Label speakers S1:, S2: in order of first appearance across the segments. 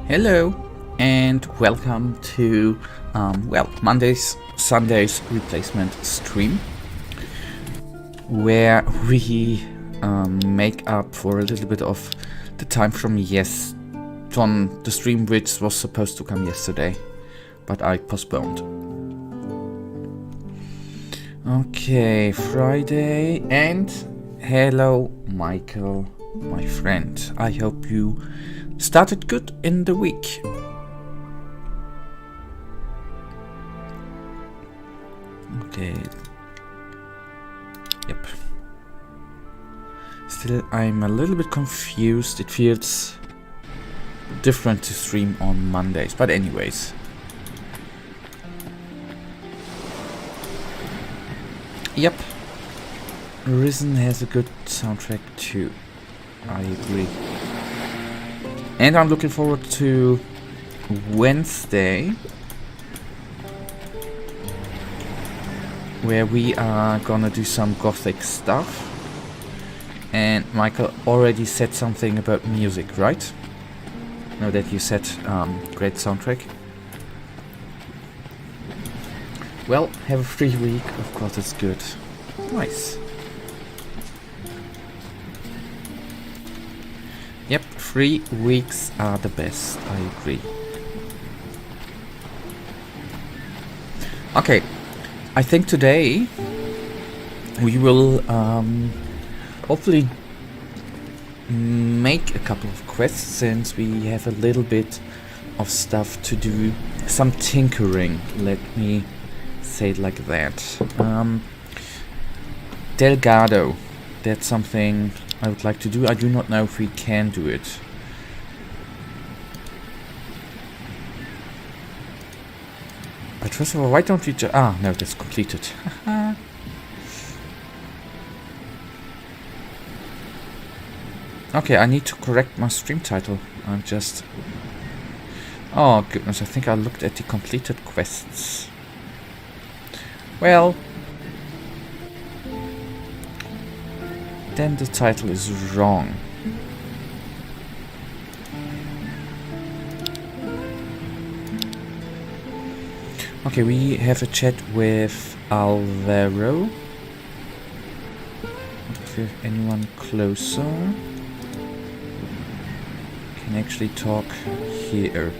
S1: Hello and welcome to Mondays, Sundays replacement stream, where we make up for a little bit of the time from the stream which was supposed to come yesterday, but I postponed. Okay, Friday, and hello Michael, my friend. I hope you started good in the week. Okay. Yep. Still, I'm a little bit confused. It feels different to stream on Mondays, but anyways. Yep. Risen has a good soundtrack too. I agree. And I'm looking forward to Wednesday, where we are gonna do some gothic stuff. And Michael already said something about music, right? Now that you said great soundtrack. Well, have a free week, of course it's good. Nice. Yep, 3 weeks are the best, I agree. Okay, I think today we will hopefully make a couple of quests, since we have a little bit of stuff to do. Some tinkering, let me say it like that. Delgado, that's something I would like to do. I do not know if we can do it. But first of all, why don't we just... no, that's completed. Okay, I need to correct my stream title. I'm just... Oh goodness, I think I looked at the completed quests. Well... then the title is wrong. Okay, we have a chat with Alvaro. If we have anyone closer, can actually talk here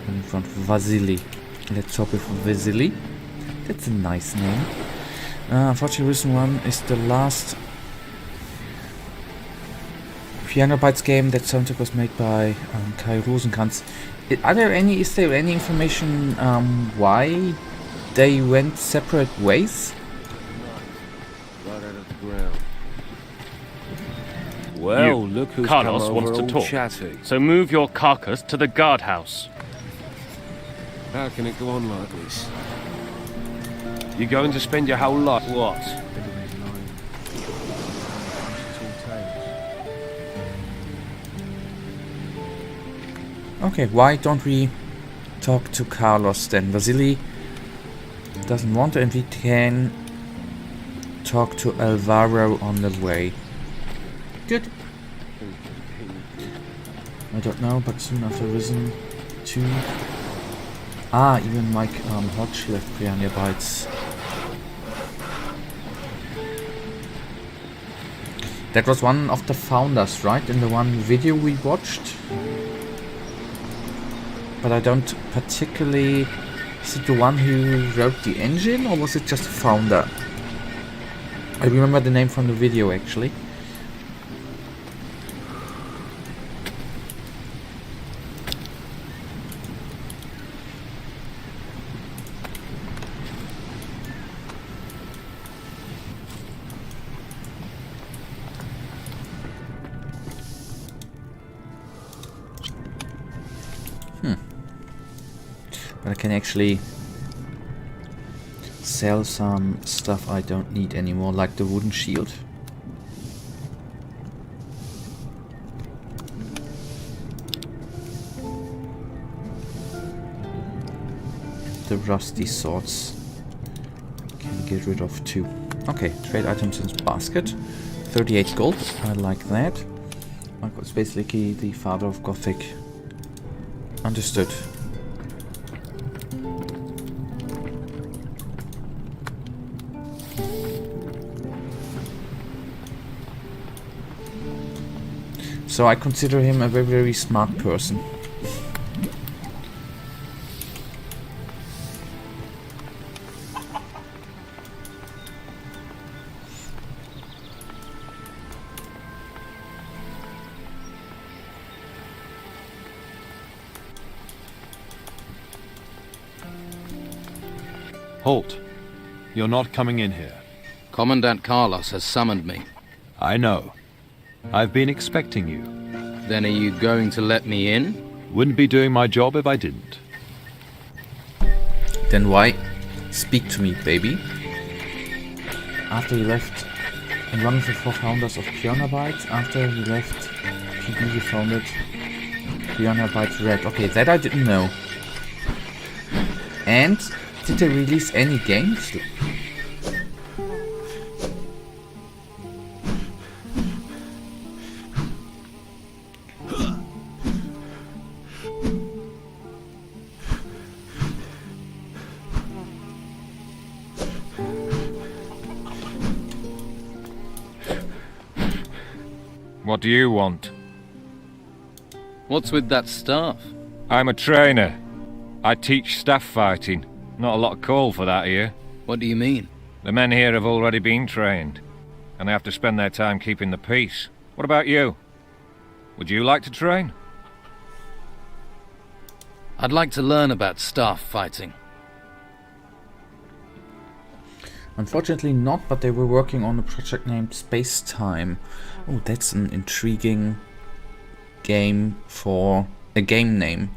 S1: in front of Vasily. Let's talk with Vasily. That's a nice name. Unfortunately, Risen 1 is the last Piano Bytes game. That soundtrack was made by Kai Rosenkranz. Is there any information why they went separate ways?
S2: Right out of the ground.
S3: Well,
S2: Look who's
S3: Carlos
S2: come
S3: wants
S2: over,
S3: to
S2: all
S3: talk.
S2: chatty.
S3: So move your carcass to the guardhouse.
S2: How can it go on like this? You going to spend your whole life what?
S1: Okay, why don't we talk to Carlos then? Vasily doesn't want to, and we can talk to Alvaro on the way. Good. I don't know, but soon after Risen 2. Even Mike Hodge left Piano Bytes. That was one of the founders, right? In the one video we watched? But I don't particularly... Is it the one who wrote the engine, or was it just a founder? I remember the name from the video, actually. But I can actually sell some stuff I don't need anymore, like the wooden shield. The rusty swords can get rid of too. Okay, trade items in basket. 38 gold, I like that. Michael is basically the father of Gothic Understood. So I consider him a very, very smart person.
S4: Halt. You're not coming in here.
S5: Commandant Carlos has summoned me.
S4: I know. I've been expecting you.
S5: Then are you going to let me in?
S4: Wouldn't be doing my job if I didn't.
S1: Then why speak to me, baby? After he left, and one of the 4 founders of Piranha Bytes, after he left PB, he founded Piranha Bytes Red. Okay, that I didn't know. And did they release any games?
S3: What do you want?
S5: What's with that staff?
S3: I'm a trainer. I teach staff fighting. Not a lot of call for that here.
S5: What do you mean?
S3: The men here have already been trained, and they have to spend their time keeping the peace. What about you? Would you like to train?
S5: I'd like to learn about staff fighting.
S1: Unfortunately not, but they were working on a project named Space Time. Oh, that's an intriguing game for a game name.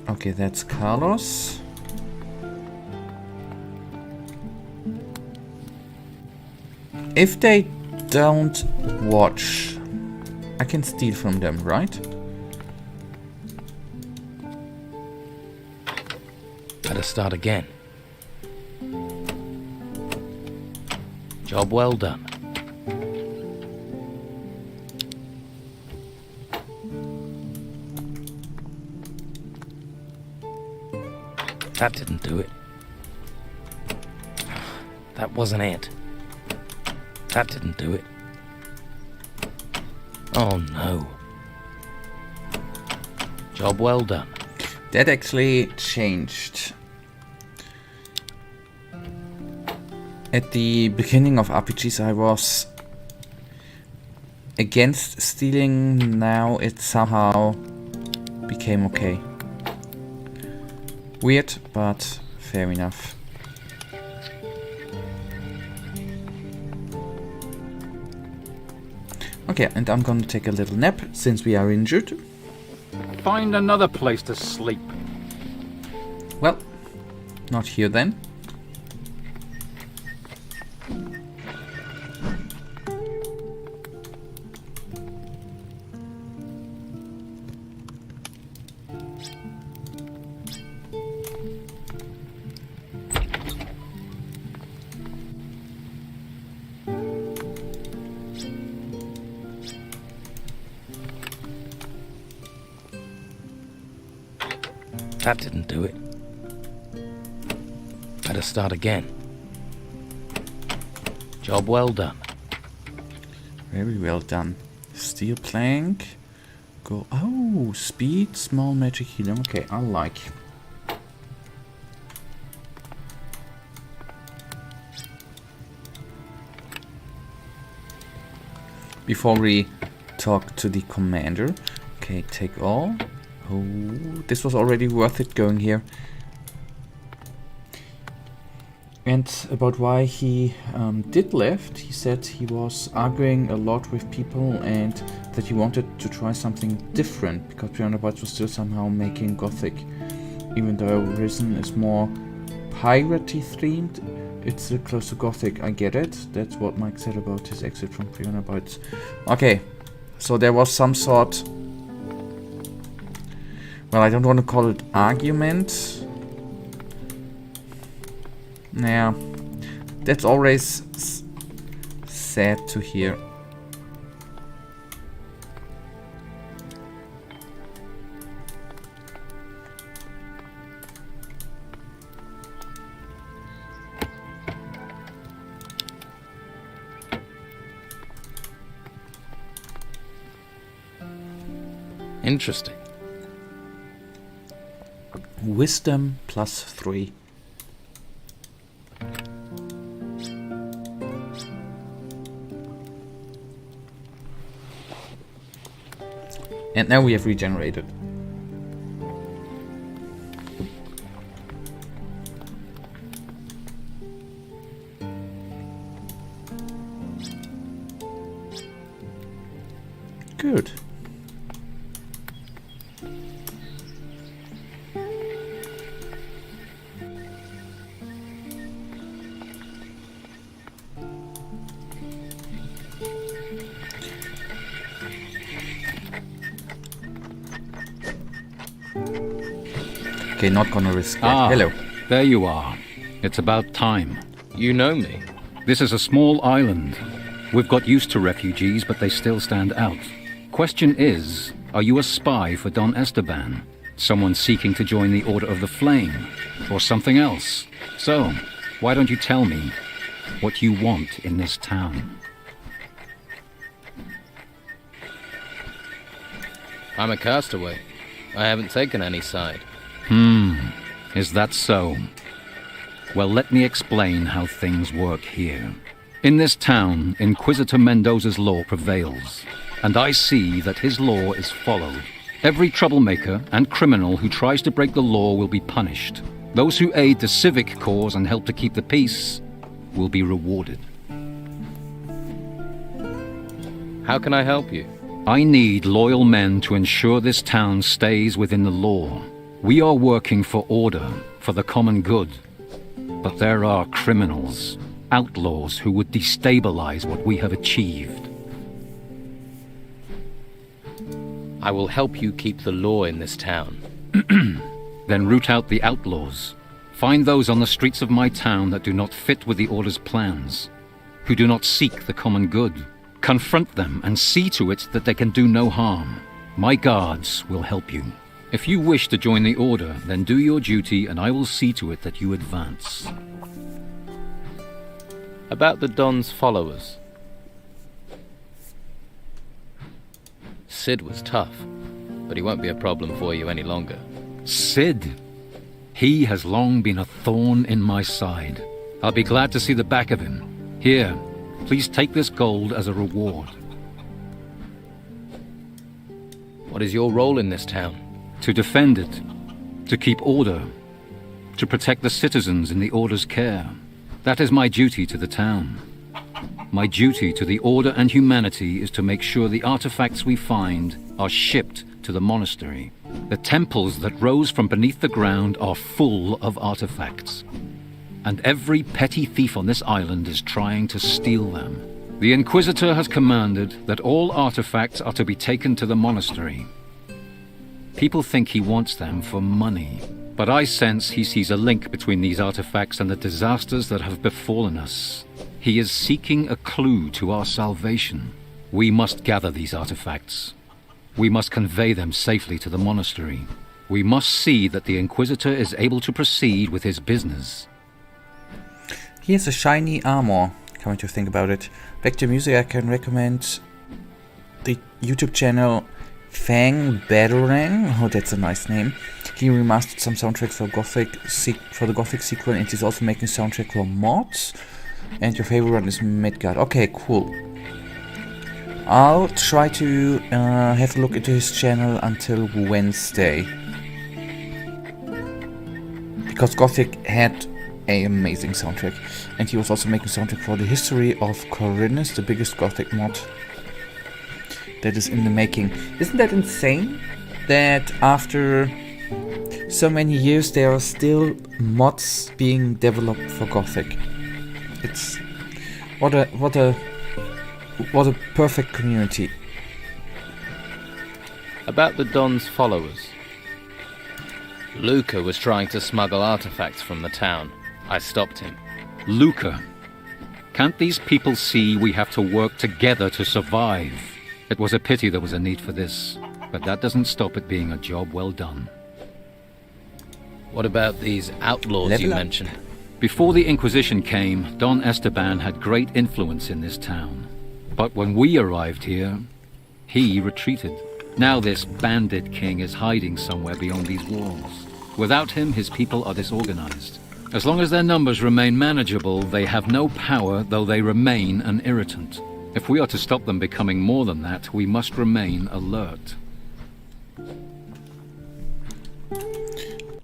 S1: Okay, that's Carlos. If they don't watch, I can steal from them, right?
S5: Better start again. Job well done. That didn't do it. That wasn't it. That didn't do it. Oh no. Job well done.
S1: That actually changed. At the beginning of RPGs I was against stealing, now it somehow became okay. Weird, but fair enough. Okay, and I'm gonna take a little nap since we are injured.
S6: Find another place to sleep.
S1: Well, not here then.
S5: That didn't do it. Better start again. Job well done.
S1: Very well done. Steel plank. Go. Oh, speed, small magic healing. Okay, I like. Before we talk to the commander. Okay, take all. Oh, this was already worth it going here. And about why he did left, he said he was arguing a lot with people and that he wanted to try something different because Piranha Bytes was still somehow making Gothic. Even though Risen is more piratey themed, it's still close to Gothic, I get it. That's what Mike said about his exit from Piranha Bytes. Okay, so there was some sort... Well, I don't want to call it argument. Nah, that's always sad to hear.
S5: Interesting.
S1: Wisdom +3. And now we have regenerated. Good. Okay, not gonna risk that. Hello.
S6: There you are. It's about time.
S5: You know me.
S6: This is a small island. We've got used to refugees, but they still stand out. Question is, are you a spy for Don Esteban? Someone seeking to join the Order of the Flame? Or something else? So, why don't you tell me what you want in this town?
S5: I'm a castaway. I haven't taken any side.
S6: Is that so? Well, let me explain how things work here. In this town, Inquisitor Mendoza's law prevails, and I see that his law is followed. Every troublemaker and criminal who tries to break the law will be punished. Those who aid the civic cause and help to keep the peace will be rewarded.
S5: How can I help you?
S6: I need loyal men to ensure this town stays within the law. We are working for order, for the common good. But there are criminals, outlaws who would destabilize what we have achieved.
S5: I will help you keep the law in this town.
S6: Then root out the outlaws. Find those on the streets of my town that do not fit with the Order's plans, who do not seek the common good. Confront them and see to it that they can do no harm. My guards will help you. If you wish to join the Order, then do your duty and I will see to it that you advance.
S5: About the Don's followers. Sid was tough, but he won't be a problem for you any longer.
S6: Sid? He has long been a thorn in my side. I'll be glad to see the back of him. Here, please take this gold as a reward.
S5: What is your role in this town?
S6: To defend it, to keep order, to protect the citizens in the Order's care. That is my duty to the town. My duty to the Order and humanity is to make sure the artifacts we find are shipped to the monastery. The temples that rose from beneath the ground are full of artifacts. And every petty thief on this island is trying to steal them. The Inquisitor has commanded that all artifacts are to be taken to the monastery. People think he wants them for money, but I sense he sees a link between these artifacts and the disasters that have befallen us. He is seeking a clue to our salvation. We must gather these artifacts. We must convey them safely to the monastery. We must see that the Inquisitor is able to proceed with his business.
S1: He has a shiny armor, coming to think about it. Back to music, I can recommend the YouTube channel Fang Batarang. Oh, that's a nice name. He remastered some soundtracks for the Gothic sequel, and he's also making soundtrack for mods. And your favorite one is Midgard. Okay, cool. I'll try to have a look into his channel until Wednesday, because Gothic had an amazing soundtrack, and he was also making soundtrack for the History of Corinus, the biggest Gothic mod that is in the making. Isn't that insane? That after so many years there are still mods being developed for Gothic. It's what a perfect community.
S5: About the Don's followers. Luca was trying to smuggle artifacts from the town. I stopped him.
S6: Luca, can't these people see we have to work together to survive? It was a pity there was a need for this, but that doesn't stop it being a job well done.
S5: What about these outlaws you mentioned?
S6: Before the Inquisition came, Don Esteban had great influence in this town. But when we arrived here, he retreated. Now this bandit king is hiding somewhere beyond these walls. Without him, his people are disorganized. As long as their numbers remain manageable, they have no power, though they remain an irritant. If we are to stop them becoming more than that, we must remain alert.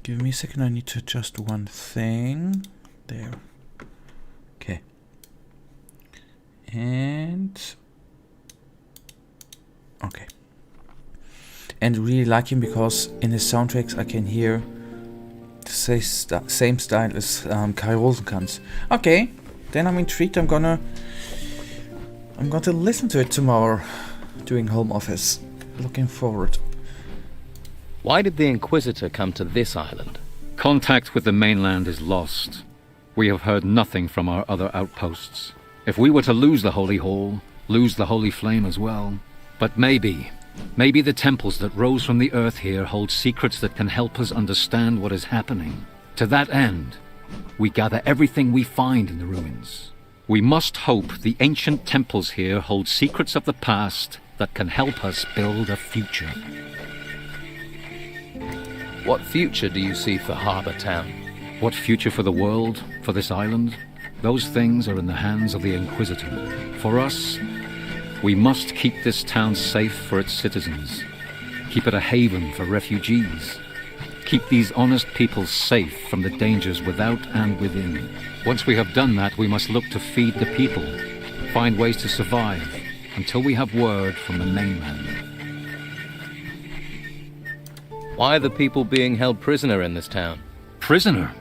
S1: Give me a second, I need to adjust one thing. There. Okay. And... okay. And really like him because in his soundtracks I can hear the same style as Kai Rosenkranz. Okay, then I'm intrigued. I'm going to listen to it tomorrow doing home office. Looking forward.
S5: Why did the Inquisitor come to this island?
S6: Contact with the mainland is lost. We have heard nothing from our other outposts. If we were to lose the Holy Hall, lose the Holy Flame as well. But maybe the temples that rose from the earth here hold secrets that can help us understand what is happening. To that end, we gather everything we find in the ruins. We must hope the ancient temples here hold secrets of the past that can help us build a future.
S5: What future do you see for Harbour Town?
S6: What future for the world, for this island? Those things are in the hands of the Inquisitor. For us, we must keep this town safe for its citizens. Keep it a haven for refugees. Keep these honest people safe from the dangers without and within. Once we have done that, we must look to feed the people, find ways to survive, until we have word from the mainland.
S5: Why are the people being held prisoner in this town?
S6: Prisoner?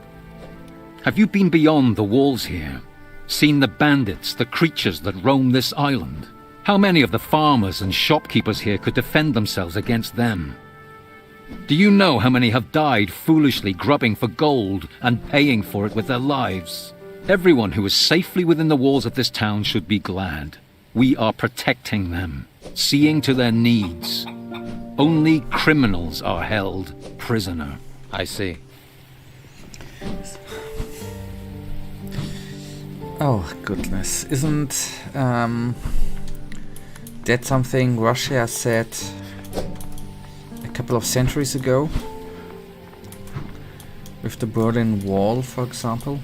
S6: Have you been beyond the walls here? Seen the bandits, the creatures that roam this island? How many of the farmers and shopkeepers here could defend themselves against them? Do you know how many have died foolishly grubbing for gold and paying for it with their lives? Everyone who is safely within the walls of this town should be glad. We are protecting them, seeing to their needs. Only criminals are held prisoner.
S5: I see.
S1: Oh, goodness. Isn't that something Russia said a couple of centuries ago? With the Berlin Wall, for example?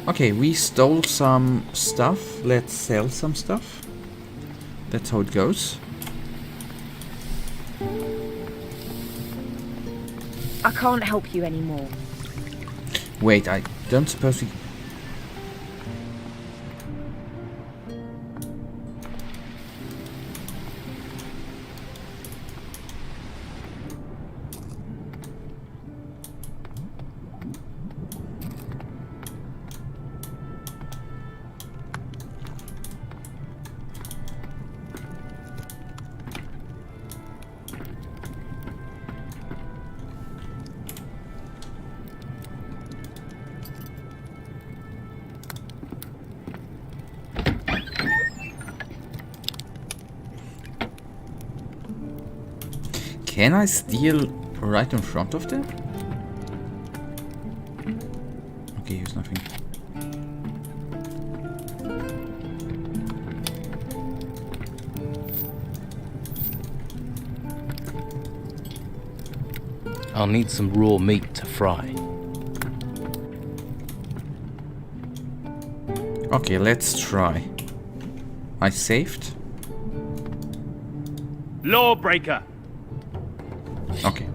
S1: Okay, we stole some stuff. Let's sell some stuff. That's how it goes.
S7: I can't help you anymore.
S1: Wait, I don't suppose we... Can I steal right in front of them? Okay, here's nothing.
S5: I'll need some raw meat to fry.
S1: Okay, let's try. I saved.
S8: Lawbreaker!
S1: Okay.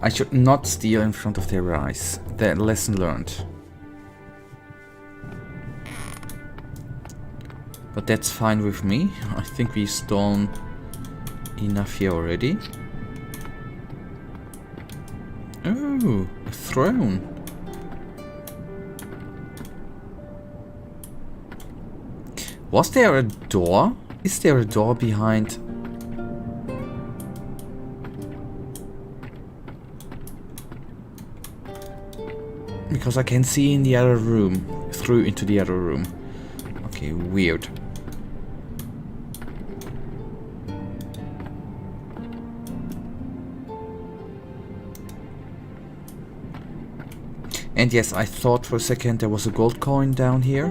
S1: I should not steal in front of their eyes. That lesson learned. But that's fine with me. I think we've stolen enough here already. Oh, a throne. Was there a door? Is there a door behind? Because I can see in the other room, through into the other room. Okay, weird. And yes, I thought for a second there was a gold coin down here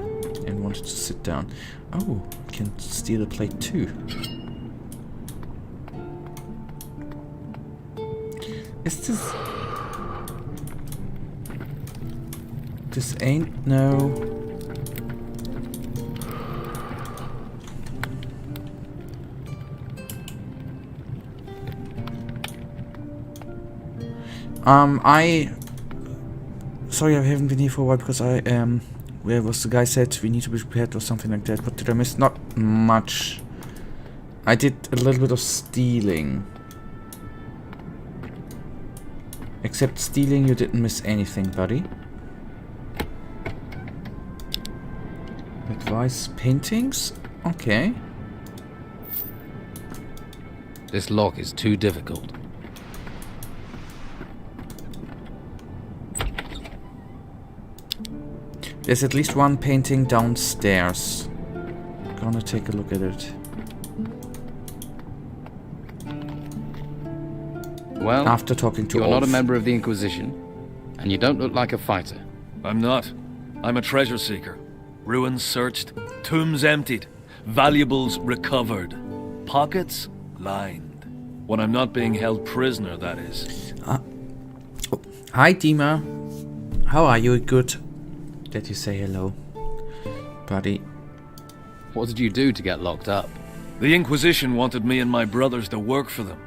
S1: and wanted to sit down. Oh, I can steal a plate too. Is this... This ain't no... Sorry, I haven't been here for a while because where was the guy said we need to be prepared or something like that. What did I miss? Not much. I did a little bit of stealing. Except stealing, you didn't miss anything, buddy. Advice paintings? Okay.
S5: This lock is too difficult.
S1: There's at least one painting downstairs. Gonna take a look at it.
S5: Well,
S1: After talking to
S5: you're not a
S1: Ulf.
S5: member of the Inquisition, and you don't look like a fighter.
S2: I'm not. I'm a treasure seeker. Ruins searched, tombs emptied, valuables recovered, pockets lined. When I'm not being held prisoner, that is.
S1: Hi, Dima. How are you? Good that you say hello, buddy.
S5: What did you do to get locked up?
S2: The Inquisition wanted me and my brothers to work for them.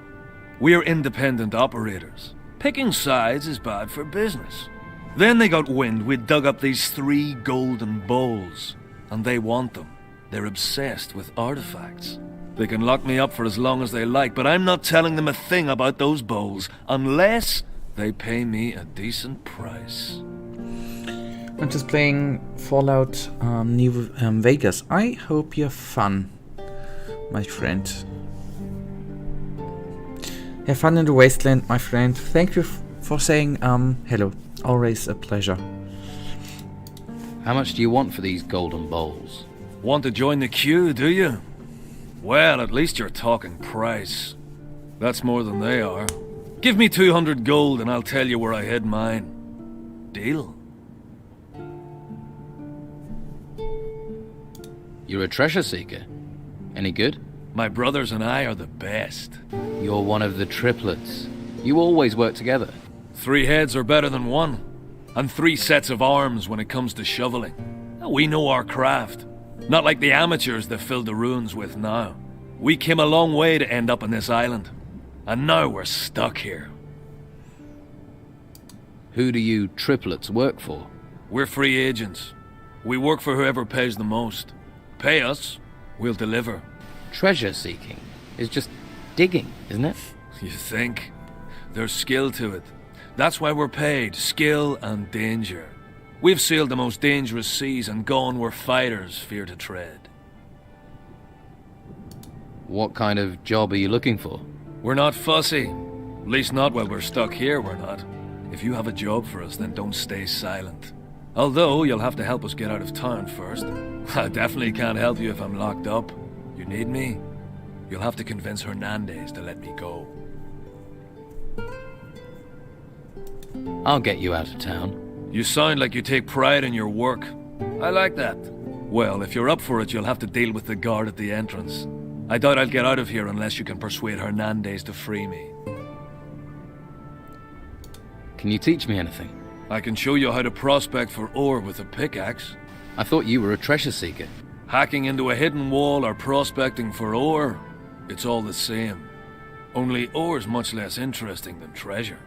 S2: We're independent operators. Picking sides is bad for business. Then they got wind we'd dug up these 3 golden bowls, and they want them. They're obsessed with artifacts. They can lock me up for as long as they like, but I'm not telling them a thing about those bowls unless they pay me a decent price.
S1: I'm just playing Fallout New Vegas. I hope you have fun, my friend. Have fun in the wasteland, my friend. Thank you for saying hello. Always a pleasure.
S5: How much do you want for these golden bowls?
S2: Want to join the queue, do you? Well, at least you're talking price. That's more than they are. Give me 200 gold and I'll tell you where I hid mine. Deal?
S5: You're a treasure seeker. Any good?
S2: My brothers and I are the best.
S5: You're one of the triplets. You always work together.
S2: 3 heads are better than 1. And 3 sets of arms when it comes to shoveling. We know our craft. Not like the amateurs they filled the ruins with now. We came a long way to end up on this island. And now we're stuck here.
S5: Who do you triplets work for?
S2: We're free agents. We work for whoever pays the most. Pay us, we'll deliver.
S5: Treasure seeking is just digging, isn't it?
S2: You think? There's skill to it. That's why we're paid. Skill and danger. We've sailed the most dangerous seas and gone where fighters fear to tread.
S5: What kind of job are you looking for?
S2: We're not fussy. At least not while we're stuck here, we're not. If you have a job for us, then don't stay silent. Although, you'll have to help us get out of town first. I definitely can't help you if I'm locked up. You need me? You'll have to convince Hernandez to let me go.
S5: I'll get you out of town.
S2: You sound like you take pride in your work. I like that. Well, if you're up for it, you'll have to deal with the guard at the entrance. I doubt I'll get out of here unless you can persuade Hernandez to free me.
S5: Can you teach me anything?
S2: I can show you how to prospect for ore with a pickaxe.
S5: I thought you were a treasure seeker.
S2: Hacking into a hidden wall or prospecting for ore, it's all the same. Only ore's much less interesting than treasure.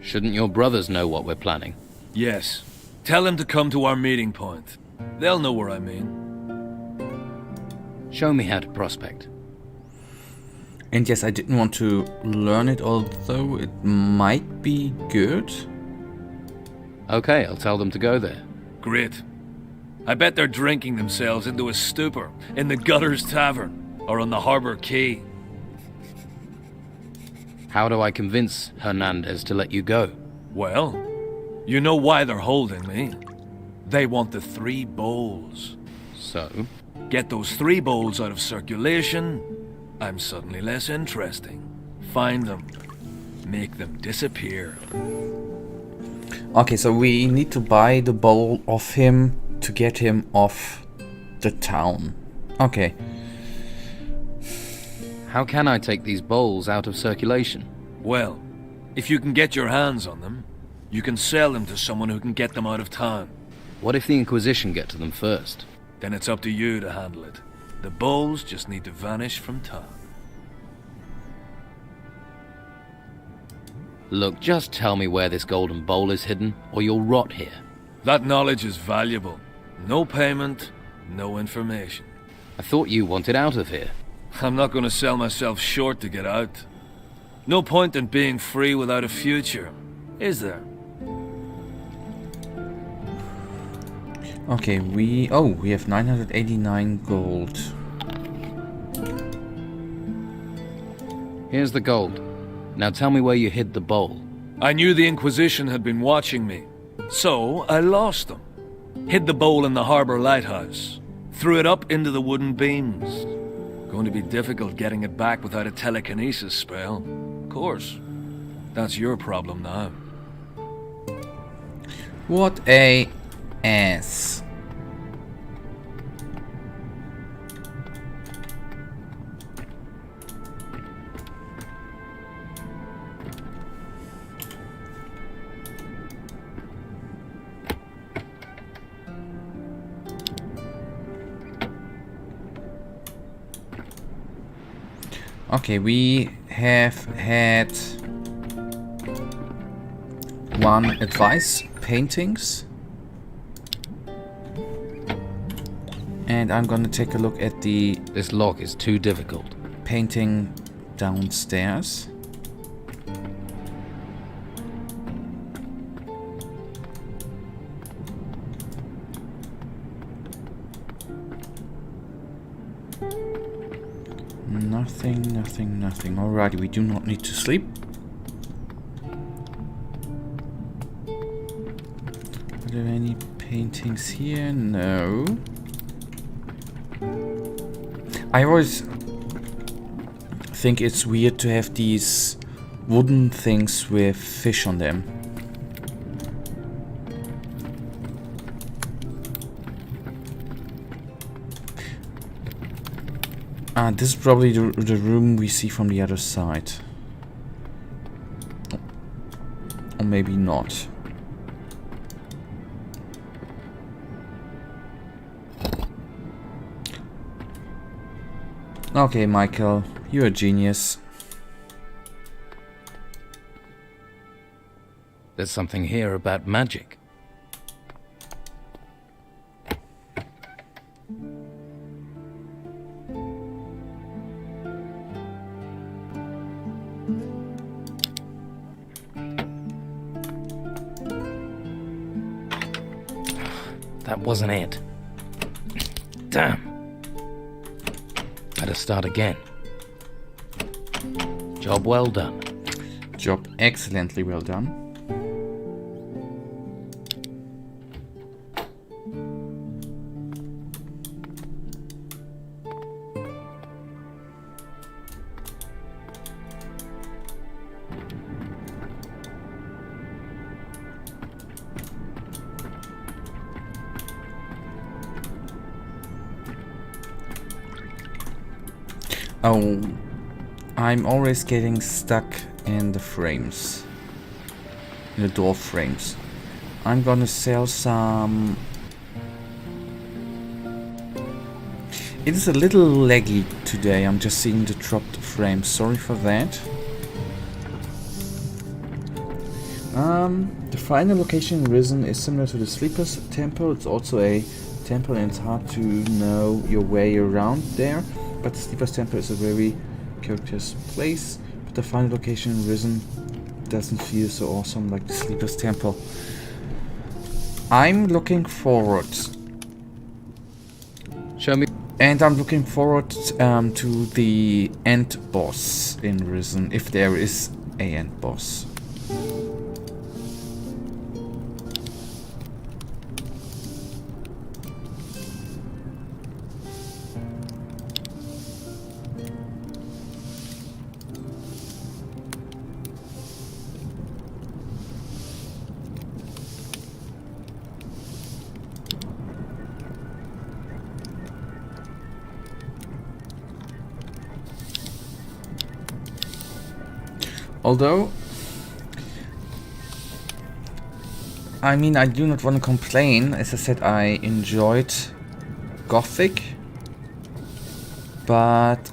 S5: Shouldn't your brothers know what we're planning?
S2: Yes. Tell them to come to our meeting point. They'll know where I mean.
S5: Show me how to prospect.
S1: And yes, I didn't want to learn it, although it might be good.
S5: Okay, I'll tell them to go there.
S2: Great. I bet they're drinking themselves into a stupor in the Gutters Tavern or on the Harbor Quay.
S5: How do I convince Hernandez to let you go?
S2: Well, you know why they're holding me. They want the 3 bowls.
S5: So?
S2: Get those 3 bowls out of circulation, I'm suddenly less interesting. Find them. Make them disappear.
S1: Okay, so we need to buy the bowl of him to get him off the town. Okay.
S5: How can I take these bowls out of circulation?
S2: Well, if you can get your hands on them, you can sell them to someone who can get them out of town.
S5: What if the Inquisition get to them first?
S2: Then it's up to you to handle it. The bowls just need to vanish from town.
S5: Look, just tell me where this golden bowl is hidden, or you'll rot here.
S2: That knowledge is valuable. No payment, no information.
S5: I thought you wanted out of here.
S2: I'm not going to sell myself short to get out. No point in being free without a future, is there?
S1: Okay, we have 989 gold.
S5: Here's the gold. Now tell me where you hid the bowl.
S2: I knew the Inquisition had been watching me, so I lost them. Hid the bowl in the harbor lighthouse. Threw it up into the wooden beams. Going to be difficult getting it back without a telekinesis spell. Of course. That's your problem now.
S1: What a ass. Okay, we have had one advice, paintings. And I'm gonna take a look at the
S5: This lock is too difficult.
S1: painting downstairs. Nothing. Alrighty, we do not need to sleep. Are there any paintings here? No. I always think it's weird to have these wooden things with fish on them. This is probably the room we see from the other side. Or maybe not. Okay, Michael, you're a genius.
S5: There's something here about magic. That wasn't it. Damn. Better start again. Job well done.
S1: Job excellently well done. Oh, I'm always getting stuck in the frames. In the door frames. I'm gonna sell some... It is a little laggy today, I'm just seeing the dropped frames. Sorry for that. The final location in Risen is similar to the Sleeper's Temple. It's also a temple and it's hard to know your way around there. But the Sleeper's Temple is a very curious place. But the final location in Risen doesn't feel so awesome like the Sleeper's Temple. I'm looking forward.
S5: Show me.
S1: And I'm looking forward to the end boss in Risen, if there is a end boss. Although, I mean, I do not want to complain. As I said, I enjoyed Gothic, but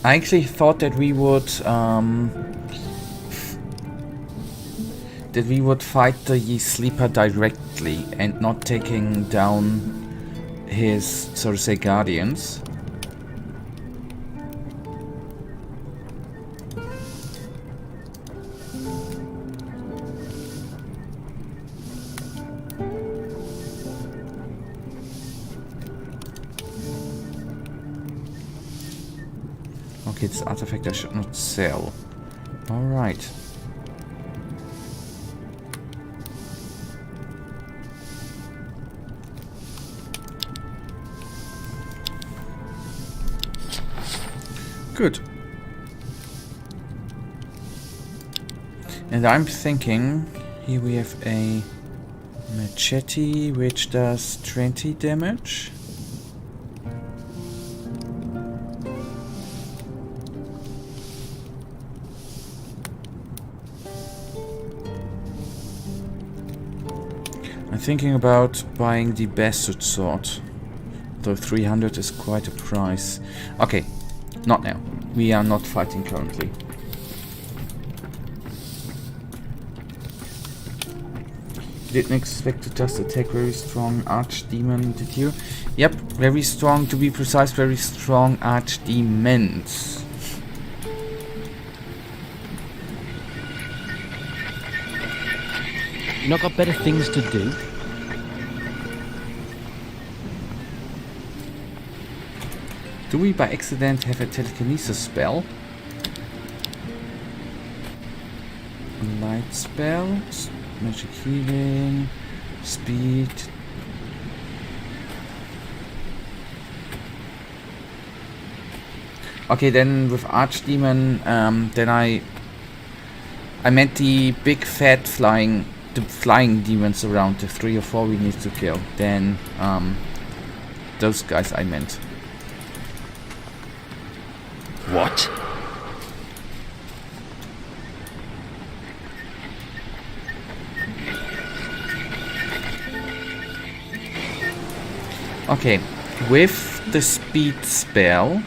S1: I actually thought that we would fight the sleeper directly and not taking down his, so to say, guardians. Okay, this artifact I should not sell. Alright. Good. And I'm thinking, here we have a machete which does 20 damage. I'm thinking about buying the bastard sword, though 300 is quite a price. Okay, not now. We are not fighting currently. Didn't expect to just attack very strong archdemon, did you? Yep, very strong, to be precise, very strong archdemons.
S8: You not got better things to do?
S1: Do we by accident have a telekinesis spell? A light spell, magic healing, speed. Okay, then with Archdemon, then I meant the big fat flying demons around, the 3 or 4 we need to kill. Then those guys I meant.
S2: What?
S1: Okay, with the speed spell,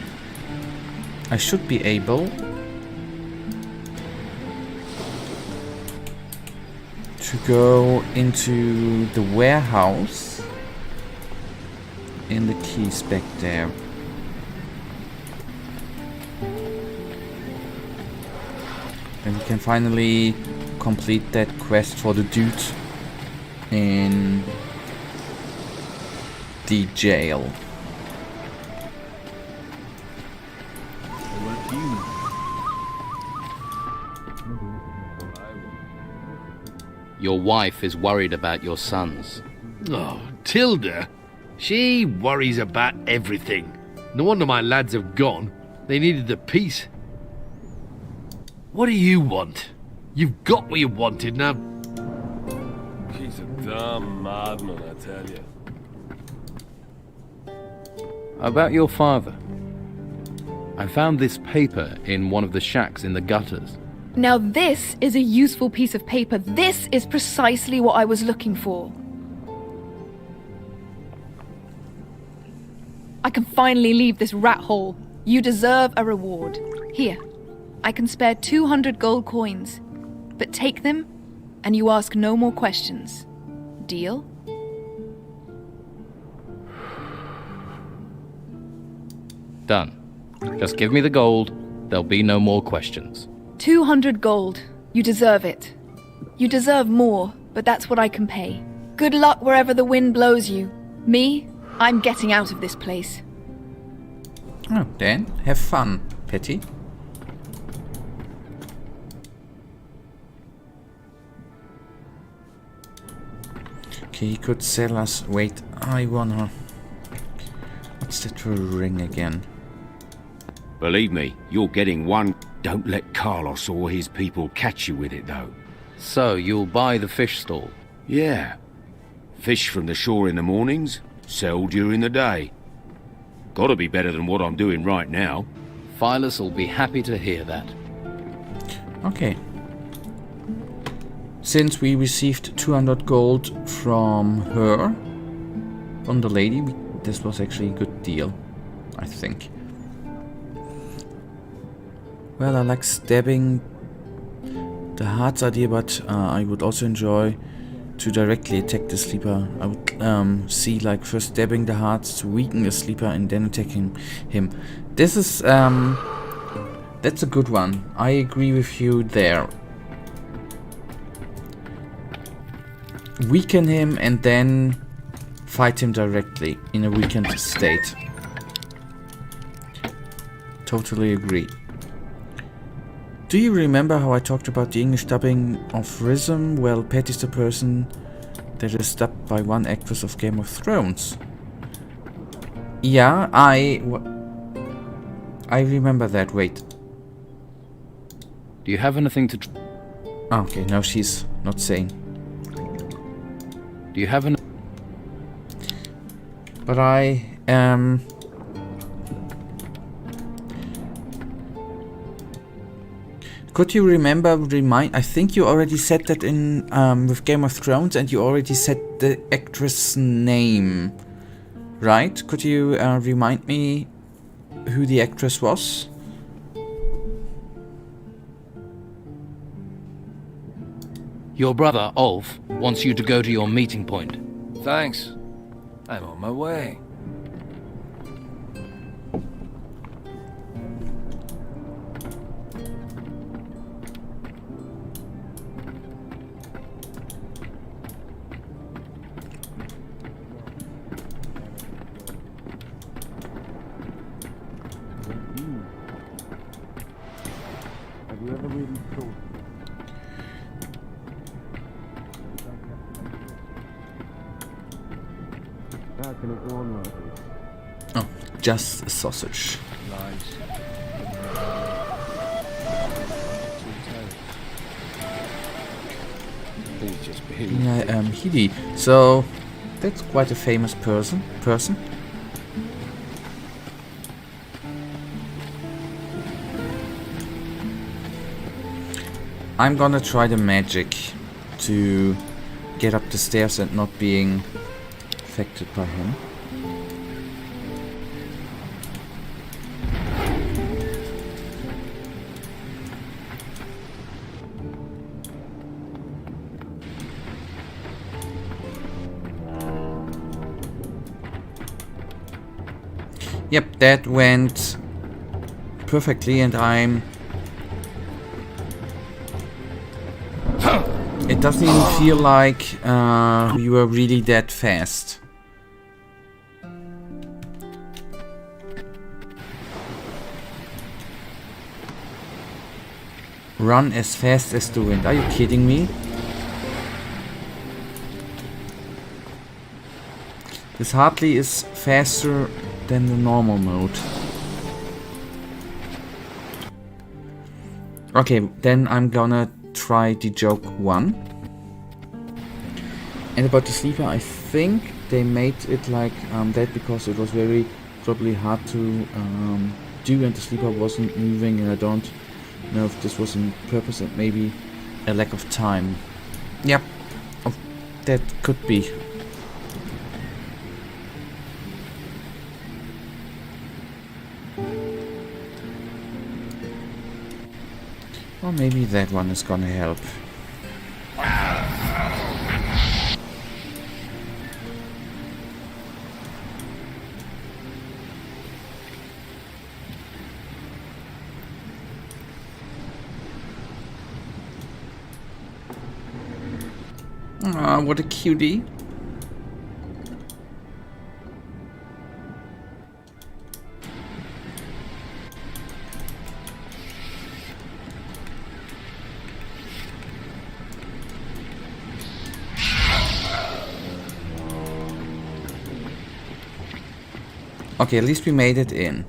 S1: I should be able to go into the warehouse in the keys back there. And we can finally complete that quest for the dude in the jail.
S5: Your wife is worried about your sons.
S9: Oh, Tilda. She worries about everything. No wonder my lads have gone. They needed the peace. What do you want? You've got what you wanted, now...
S2: He's a dumb madman, I tell you.
S5: About your father. I found this paper in one of the shacks in the gutters.
S7: Now this is a useful piece of paper. This is precisely what I was looking for. I can finally leave this rat hole. You deserve a reward. Here, I can spare 200 gold coins. But take them, and you ask no more questions. Deal?
S5: Done. Just give me the gold. There'll be no more questions.
S7: 200 gold. You deserve it. You deserve more, but that's what I can pay. Good luck wherever the wind blows you. Me, I'm getting out of this place.
S1: Oh, then have fun, Petty. Okay, he could sell us. Wait, I wanna... What's that for a ring again?
S10: Believe me, you're getting one. Don't let Carlos or his people catch you with it, though.
S5: So, you'll buy the fish stall?
S10: Yeah. Fish from the shore in the mornings, sell during the day. Gotta be better than what I'm doing right now.
S5: Phyllis will be happy to hear that.
S1: Okay. Since we received 200 gold from her, from the lady, this was actually a good deal, I think. Well, I like stabbing the heart's idea, but I would also enjoy to directly attack the sleeper. I would see like first stabbing the hearts to weaken the sleeper and then attacking him. This is that's a good one. I agree with you there. Weaken him and then fight him directly in a weakened state. Totally agree. Do you remember how I talked about the English dubbing of Rhythm? Well, Patty's the person that is dubbed by one actress of Game of Thrones. Yeah, I remember that. Wait.
S5: Do you have anything to...
S1: Okay, no, she's not saying.
S5: Do you have an...
S1: But I could you remind, I think you already said that in with Game of Thrones, and you already said the actress name, right? Could you remind me who the actress was?
S5: Your brother, Ulf, wants you to go to your meeting point.
S2: Thanks. I'm on my way.
S1: Oh, just a sausage. Yeah, Hidi. So that's quite a famous person. I'm gonna try the magic to get up the stairs and not being affected by him. Yep, that went perfectly, and it doesn't even feel like we were really that fast. Run as fast as the wind. Are you kidding me? This hardly is faster than the normal mode. Okay, then I'm gonna try the joke 1. And about the sleeper, I think they made it like that because it was very probably hard to do, and the sleeper wasn't moving, and I don't know if this was on purpose and maybe a lack of time. Yep, that could be. Or maybe that one is gonna help. Ah, what a cutie. Okay, at least we made it in.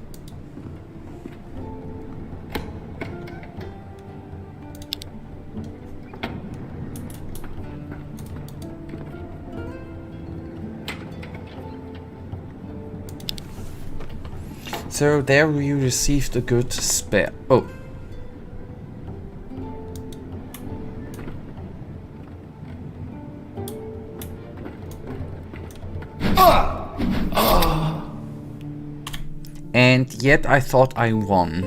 S1: So there we received a good spare. Oh. And yet I thought I won.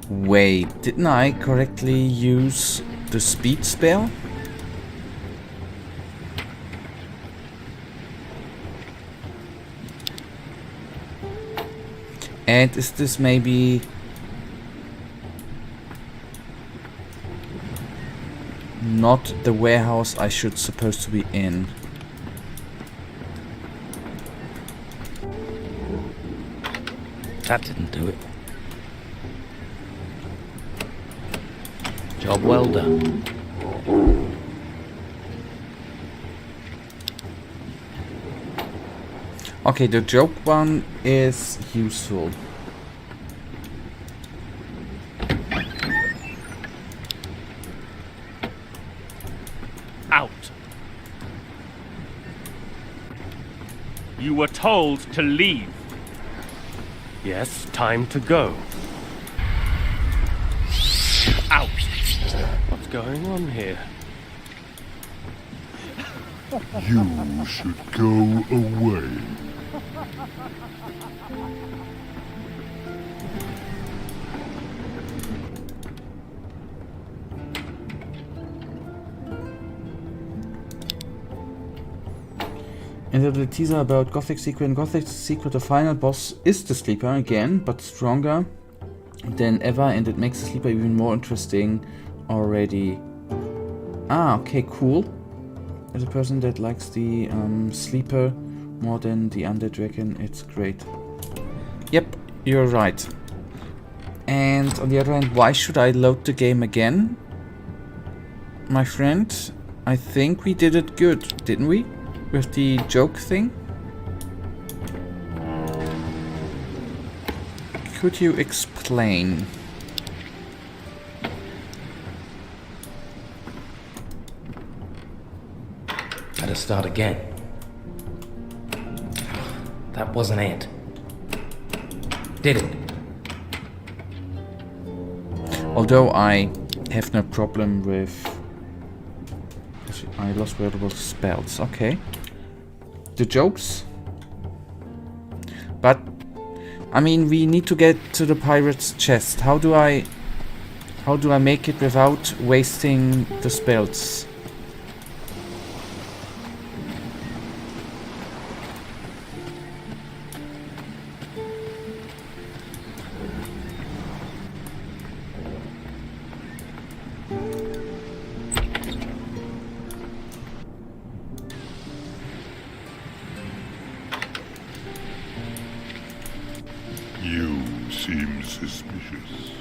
S1: Wait, didn't I correctly use the speed spell? And is this maybe not the warehouse I should supposed to be in?
S8: That didn't do it. Job well done.
S1: Okay, the joke one is useful.
S11: Out. You were told to leave. Yes, time to go. Out. What's going on here?
S12: You should go away.
S1: And the teaser about Gothic Secret. In Gothic Secret, the final boss is the Sleeper again, but stronger than ever, and it makes the Sleeper even more interesting already. Ah, okay, cool. As a person that likes the Sleeper more than the Undead Dragon, it's great. Yep, you're right. And on the other hand, why should I load the game again? My friend, I think we did it good, didn't we? With the joke thing? Could you explain?
S8: Gotta start again. That wasn't it. Did it?
S1: Although I have no problem with... I lost valuable spells, okay. The jokes. But, I mean, we need to get to the pirate's chest. How do I make it without wasting the spells?
S12: You seem suspicious.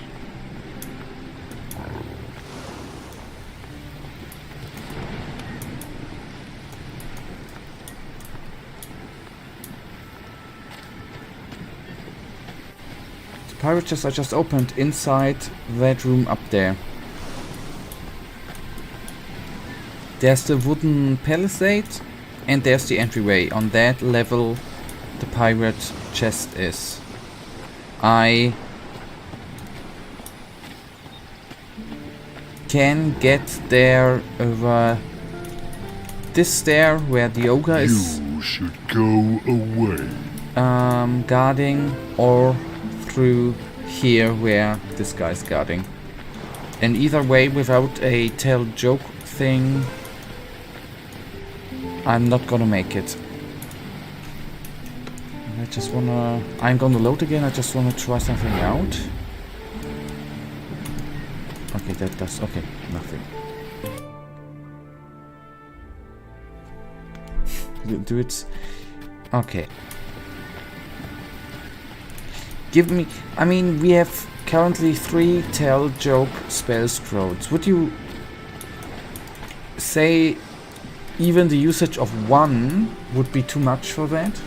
S1: The pirate chest I just opened inside that room up there. There's the wooden palisade and there's the entryway. On that level the pirate chest is. I can get there over this stair where the ogre is
S12: You should go away.
S1: guarding, or through here where this guy's guarding. And either way, without a tell joke thing, I'm not gonna make it. I'm gonna load again, I just wanna try something out. Okay, that does, okay. nothing. Do it. Okay. Give me. I mean, we have currently 3 tell, joke, spell scrolls. Would you say even the usage of 1 would be too much for that?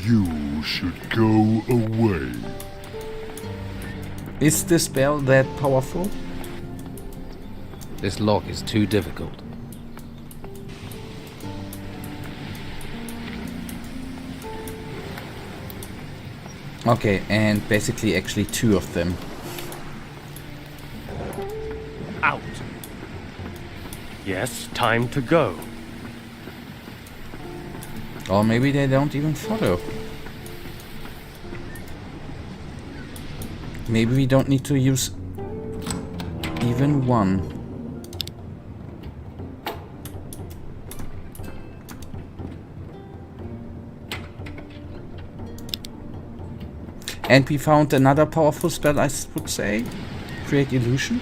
S12: You should go away.
S1: Is the spell that powerful?
S5: This lock is too difficult.
S1: Okay, and basically actually 2 of them.
S11: Out. Yes, time to go.
S1: Or maybe they don't even follow. Maybe we don't need to use even 1. And we found another powerful spell, I would say. Create illusion.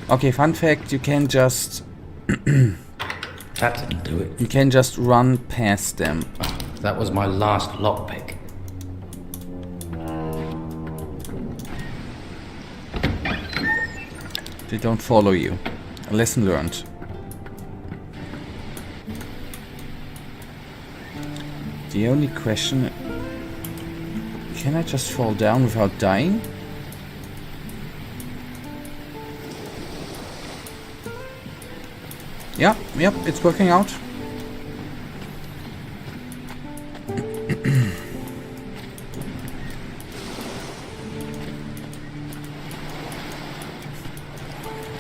S1: Okay, fun fact, you can just
S8: That didn't do it.
S1: you can just run past them.
S8: That was my last lockpick.
S1: They don't follow you. A lesson learned. The only question... Can I just fall down without dying? Yep, it's working out.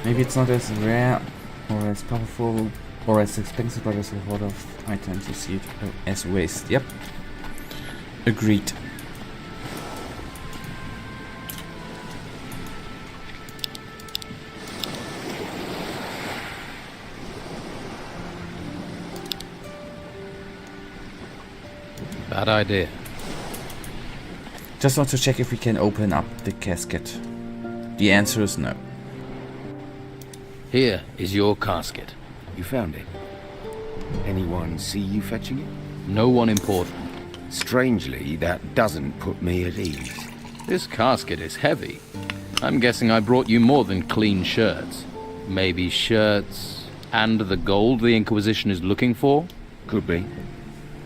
S1: Maybe it's not as rare or as powerful or as expensive, but as a lot of items you see it as waste. Yep. Agreed.
S5: Bad idea.
S1: Just want to check if we can open up the casket. The answer is no.
S5: Here is your casket.
S10: You found it? Anyone see you fetching it?
S5: No one important.
S10: Strangely, that doesn't put me at ease.
S5: This casket is heavy. I'm guessing I brought you more than clean shirts. Maybe shirts and the gold the Inquisition is looking for?
S10: Could be.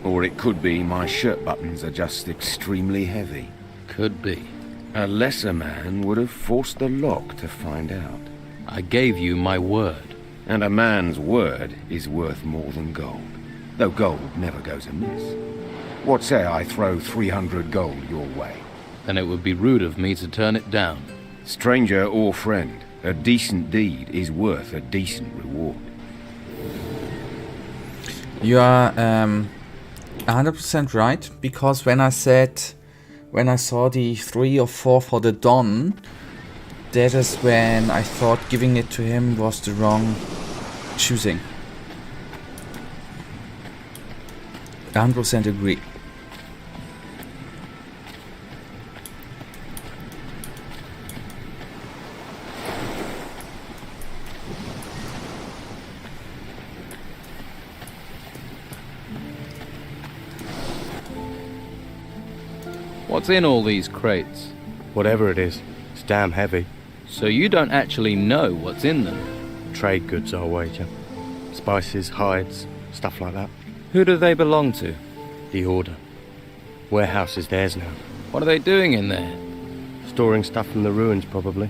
S10: Or it could be my shirt buttons are just extremely heavy.
S5: Could be.
S10: A lesser man would have forced the lock to find out.
S5: I gave you my word.
S10: And a man's word is worth more than gold. Though gold never goes amiss. What say I throw 300 gold your way?
S5: Then it would be rude of me to turn it down.
S10: Stranger or friend, a decent deed is worth a decent reward.
S1: You are 100% right, because when I saw the 3 or 4 for the Don, that is when I thought giving it to him was the wrong choosing. 100% agree.
S5: What's in all these crates?
S11: Whatever it is, it's damn heavy.
S5: So you don't actually know what's in them?
S11: Trade goods, I'll wager. Spices, hides, stuff like that.
S5: Who do they belong to?
S11: The Order. Warehouse is theirs now.
S5: What are they doing in there?
S11: Storing stuff from the ruins, probably.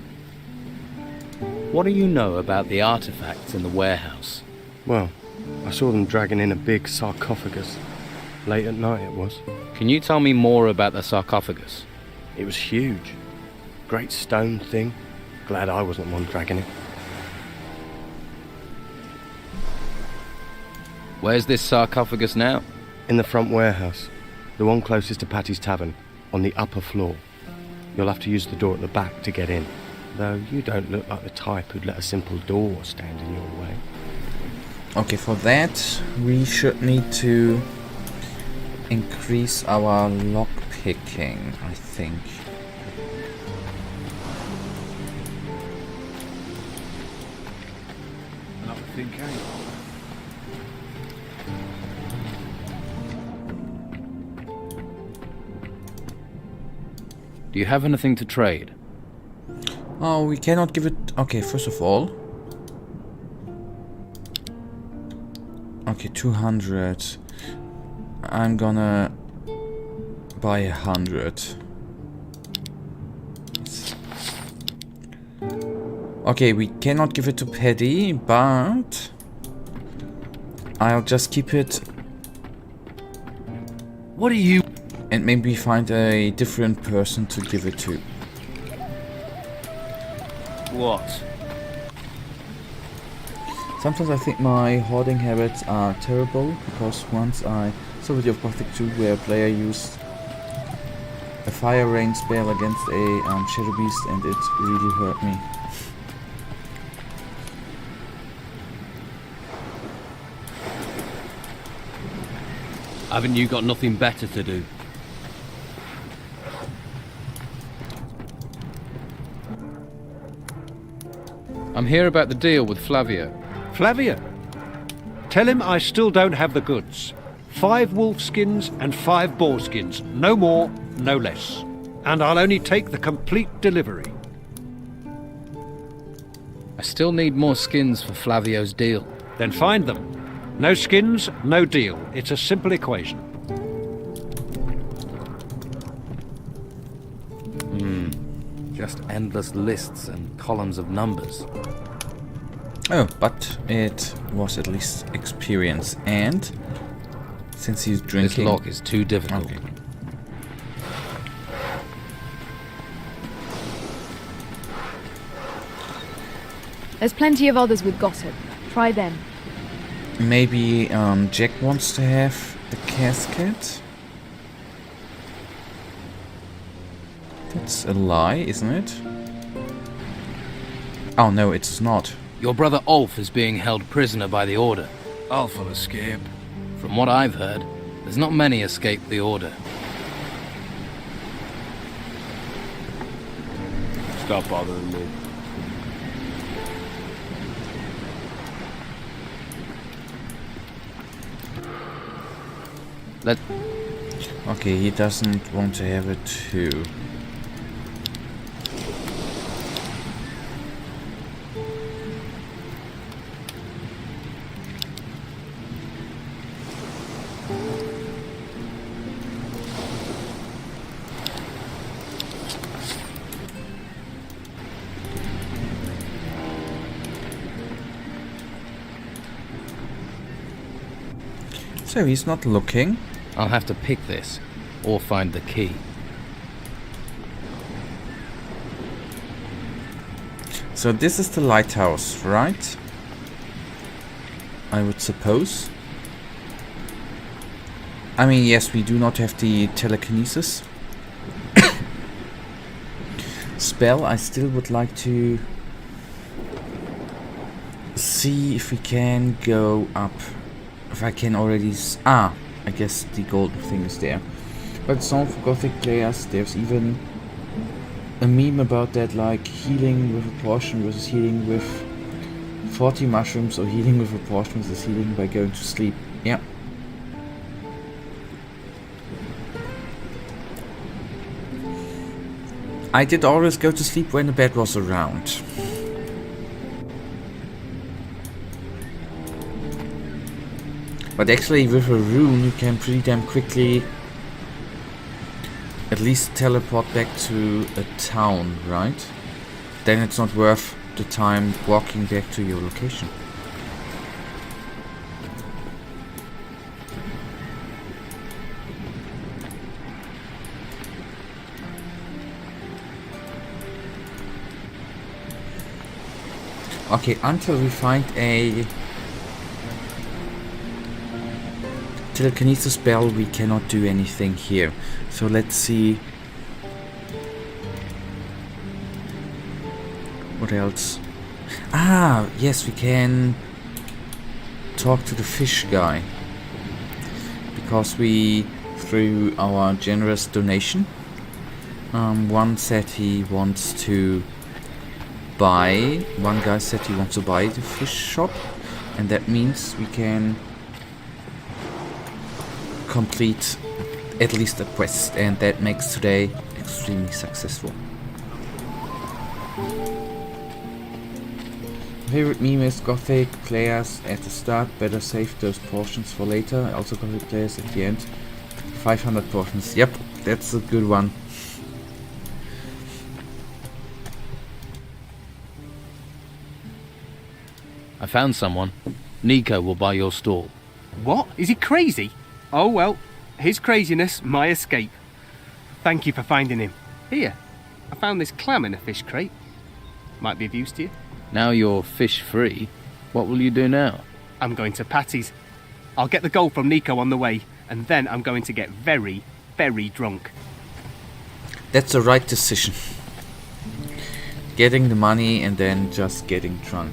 S5: What do you know about the artifacts in the warehouse?
S11: Well, I saw them dragging in a big sarcophagus. Late at night it was.
S5: Can you tell me more about the sarcophagus?
S11: It was huge. Great stone thing. Glad I wasn't the one dragging it.
S5: Where's this sarcophagus now?
S11: In the front warehouse. The one closest to Patty's Tavern, on the upper floor. You'll have to use the door at the back to get in. Though you don't look like the type who'd let a simple door stand in your way.
S1: Okay, for that we should need to increase our lock picking, I think.
S3: Not thinking.
S5: Do you have anything to trade?
S1: Oh, we cannot give it... Okay, first of all... Okay, 200. I'm gonna... buy 100. Okay, we cannot give it to Paddy, but... I'll just keep it...
S9: What are you...
S1: And maybe find a different person to give it to.
S2: What?
S1: Sometimes I think my hoarding habits are terrible, because once I saw a video of Gothic 2 where a player used a fire rain spell against a shadow beast and it really hurt me.
S5: Haven't you got nothing better to do? I'm here about the deal with Flavio.
S3: Flavio? Tell him I still don't have the goods. 5 wolf skins and 5 boar skins. No more, no less. And I'll only take the complete delivery.
S5: I still need more skins for Flavio's deal.
S3: Then find them. No skins, no deal. It's a simple equation.
S5: Just endless lists and columns of numbers.
S1: Oh, but it was at least experience, and since he's drinking...
S5: This lock is too difficult.
S1: Okay.
S7: There's plenty of others with gossip. Try them.
S1: Maybe Jack wants to have the casket? That's a lie, isn't it? Oh no, it's not.
S5: Your brother Ulf is being held prisoner by the Order.
S2: Ulf will escape.
S5: From what I've heard, there's not many escape the Order.
S2: Stop bothering me.
S1: Okay, he doesn't want to have it too. So he's not looking.
S5: I'll have to pick this, or find the key.
S1: So this is the lighthouse, right? I would suppose. I mean, yes, we do not have the telekinesis spell. I still would like to see if we can go up. If I can already... I guess the golden thing is there. But it's not for Gothic players. There's even a meme about that, like healing with a potion versus healing with 40 mushrooms, or healing with a potion versus healing by going to sleep. Yeah. I did always go to sleep when the bed was around. But actually with a rune you can pretty damn quickly at least teleport back to a town, right? Then it's not worth the time walking back to your location. Okay, until we find a telekinesis spell, we cannot do anything here. So let's see. What else? Ah, yes, we can talk to the fish guy. Because we, through our generous donation, one said he wants to buy, one guy said he wants to buy the fish shop, and that means we can complete at least a quest, and that makes today extremely successful. Favorite meme is Gothic players at the start, better save those portions for later. Also Gothic players at the end. 500 portions, yep, that's a good one.
S5: I found someone. Nico will buy your stall.
S13: What? Is he crazy? Oh well, his craziness, my escape. Thank you for finding him. Here, I found this clam in a fish crate. Might be of use to you.
S5: Now you're fish free, what will you do now?
S13: I'm going to Patty's. I'll get the gold from Nico on the way, and then I'm going to get very, very drunk.
S1: That's the right decision. Getting the money and then just getting drunk.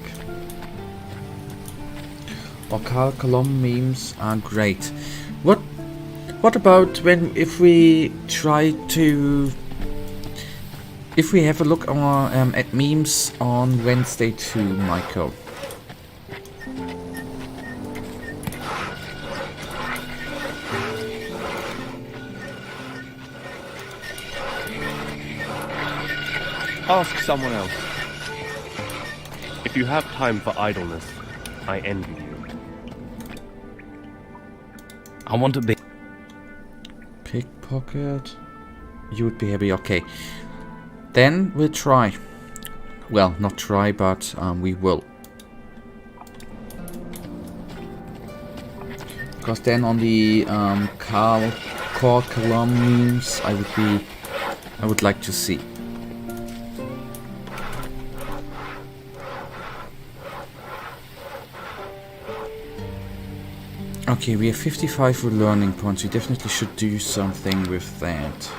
S1: Or Carl Colom memes are great. What about if we try to... If we have a look at memes on Wednesday too, Michael?
S11: Ask someone else. If you have time for idleness, I envy you.
S5: I want to be...
S1: Pickpocket? You would be happy, okay. Then we'll try. Well, not try, but we will. Because then on the Core Column memes, I would like to see. Okay, we have 55 learning points. We definitely should do something with that.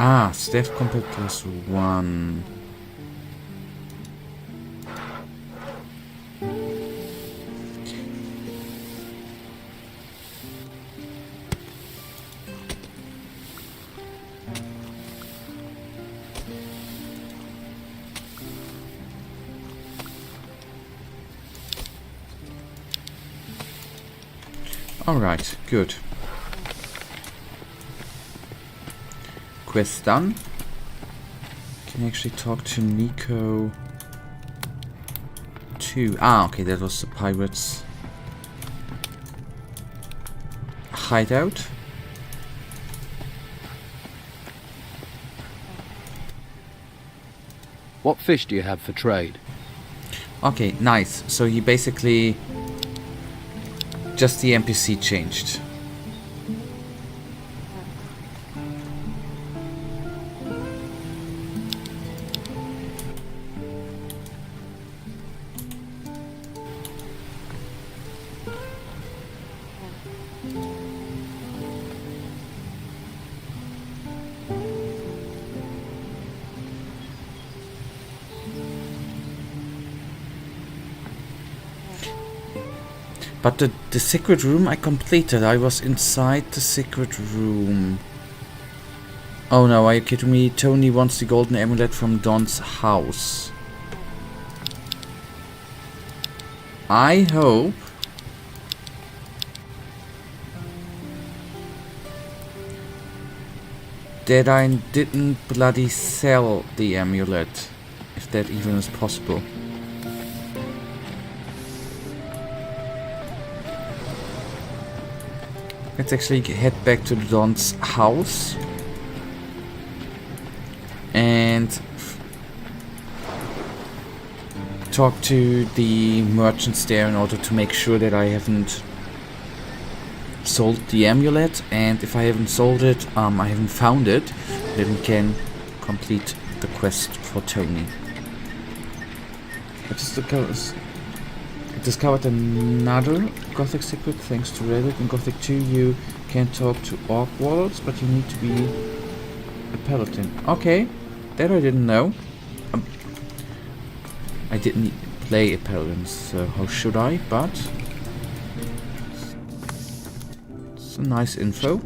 S1: Ah, staff combat +1. Alright, good. Quest done. Can actually talk to Nico too. Ah, okay, that was the pirates' hideout.
S5: What fish do you have for trade?
S1: Okay, nice. So he basically... just the NPC changed. But the secret room I completed. I was inside the secret room. Oh no, are you kidding me? Tony wants the golden amulet from Don's house. I hope that I didn't bloody sell the amulet, if that even is possible. Let's actually head back to Don's house talk to the merchants there in order to make sure that I haven't sold the amulet, and if I haven't sold it, I haven't found it, then we can complete the quest for Tony. I discovered another Gothic secret thanks to Reddit. In Gothic 2 you can talk to orc warlords, but you need to be a paladin. Okay, that I didn't know. I didn't play a paladin, so how should I? But it's a nice info.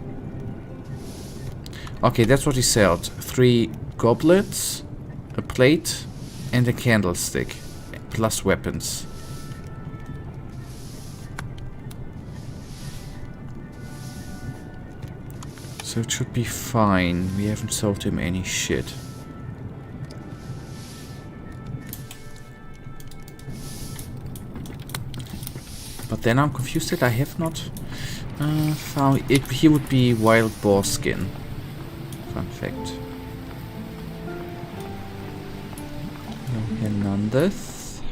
S1: Okay, that's what he said. 3 goblets, a plate, and a candlestick, plus weapons. So it should be fine. We haven't sold him any shit. But then I'm confused that I have not found it. He would be wild boar skin. Fun fact. No Hernandez.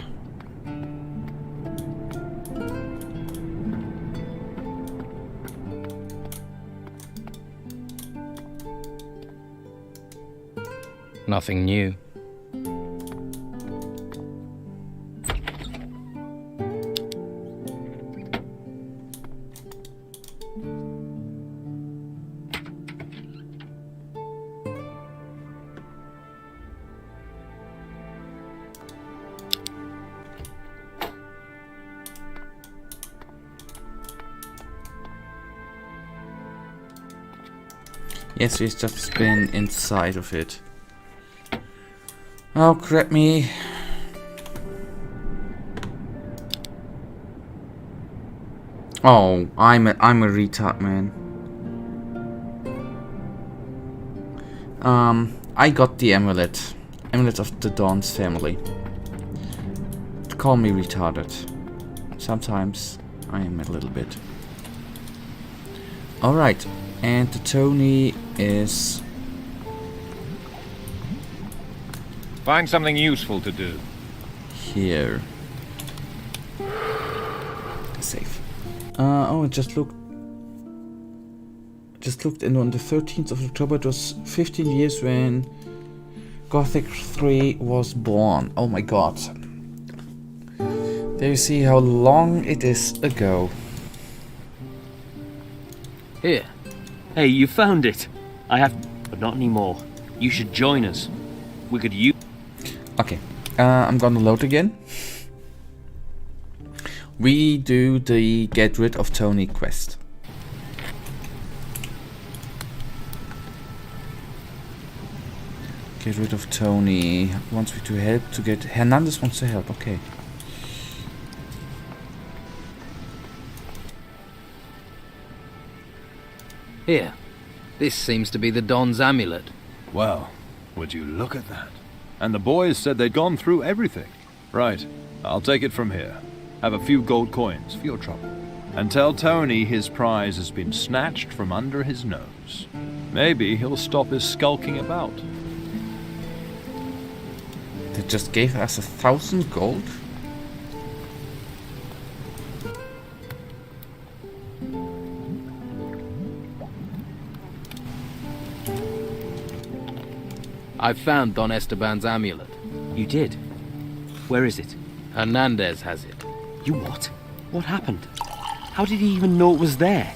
S5: Nothing new.
S1: Yes, he's just been inside of it. Oh, crap me. Oh, I'm a retard, man. I got the amulet. Amulet of the Dawn's family. Call me retarded. Sometimes I am a little bit. Alright, and the Tony is...
S4: Find something useful to do.
S1: Here. Safe. Oh, it just looked and on the 13th of October it was 15 years when Gothic 3 was born. Oh my god. There you see how long it is ago.
S14: Here. Hey, you found it. I have, but not anymore. You should join us. We could use...
S1: Okay, I'm gonna load again. We do the get rid of Tony quest. Get rid of Tony. Wants me to help to get... Hernandez wants to help, okay.
S5: Here. This seems to be the Don's amulet.
S2: Well, would you look at that? And the boys said they'd gone through everything. Right, I'll take it from here. Have a few gold coins for your trouble. And tell Tony his prize has been snatched from under his nose. Maybe he'll stop his skulking about.
S1: They just gave us 1,000 gold?
S5: I found Don Esteban's amulet.
S14: You did? Where is it?
S5: Hernandez has it.
S14: You what? What happened? How did he even know it was there?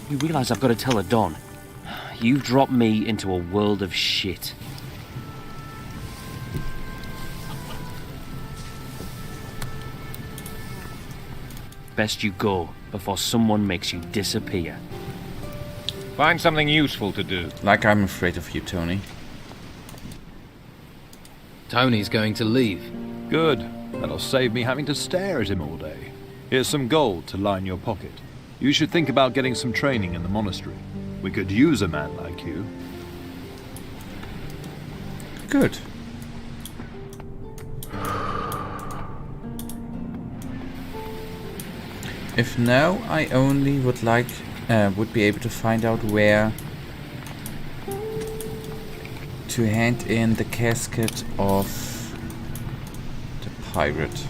S14: You realize I've got to tell a Don. You've dropped me into a world of shit. Best you go before someone makes you disappear.
S4: Find something useful to do.
S1: Like I'm afraid of you, Tony.
S5: Tony's going to leave.
S2: Good. That'll save me having to stare at him all day. Here's some gold to line your pocket. You should think about getting some training in the monastery. We could use a man like you.
S1: Good. If now I only would be able to find out where to hand in the casket of the pirate.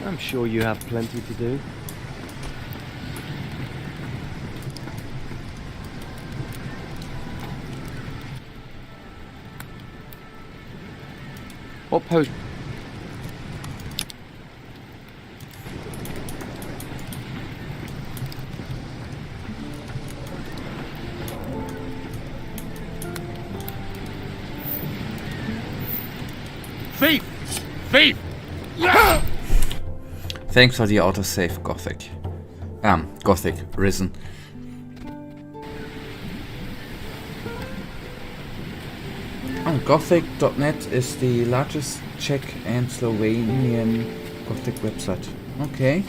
S11: I'm sure you have plenty to do.
S14: What post?
S9: Thief! Thief!
S1: Thanks for the autosave, Gothic. Gothic, Risen. Gothic.net is the largest Czech and Slovenian Gothic website. Okay.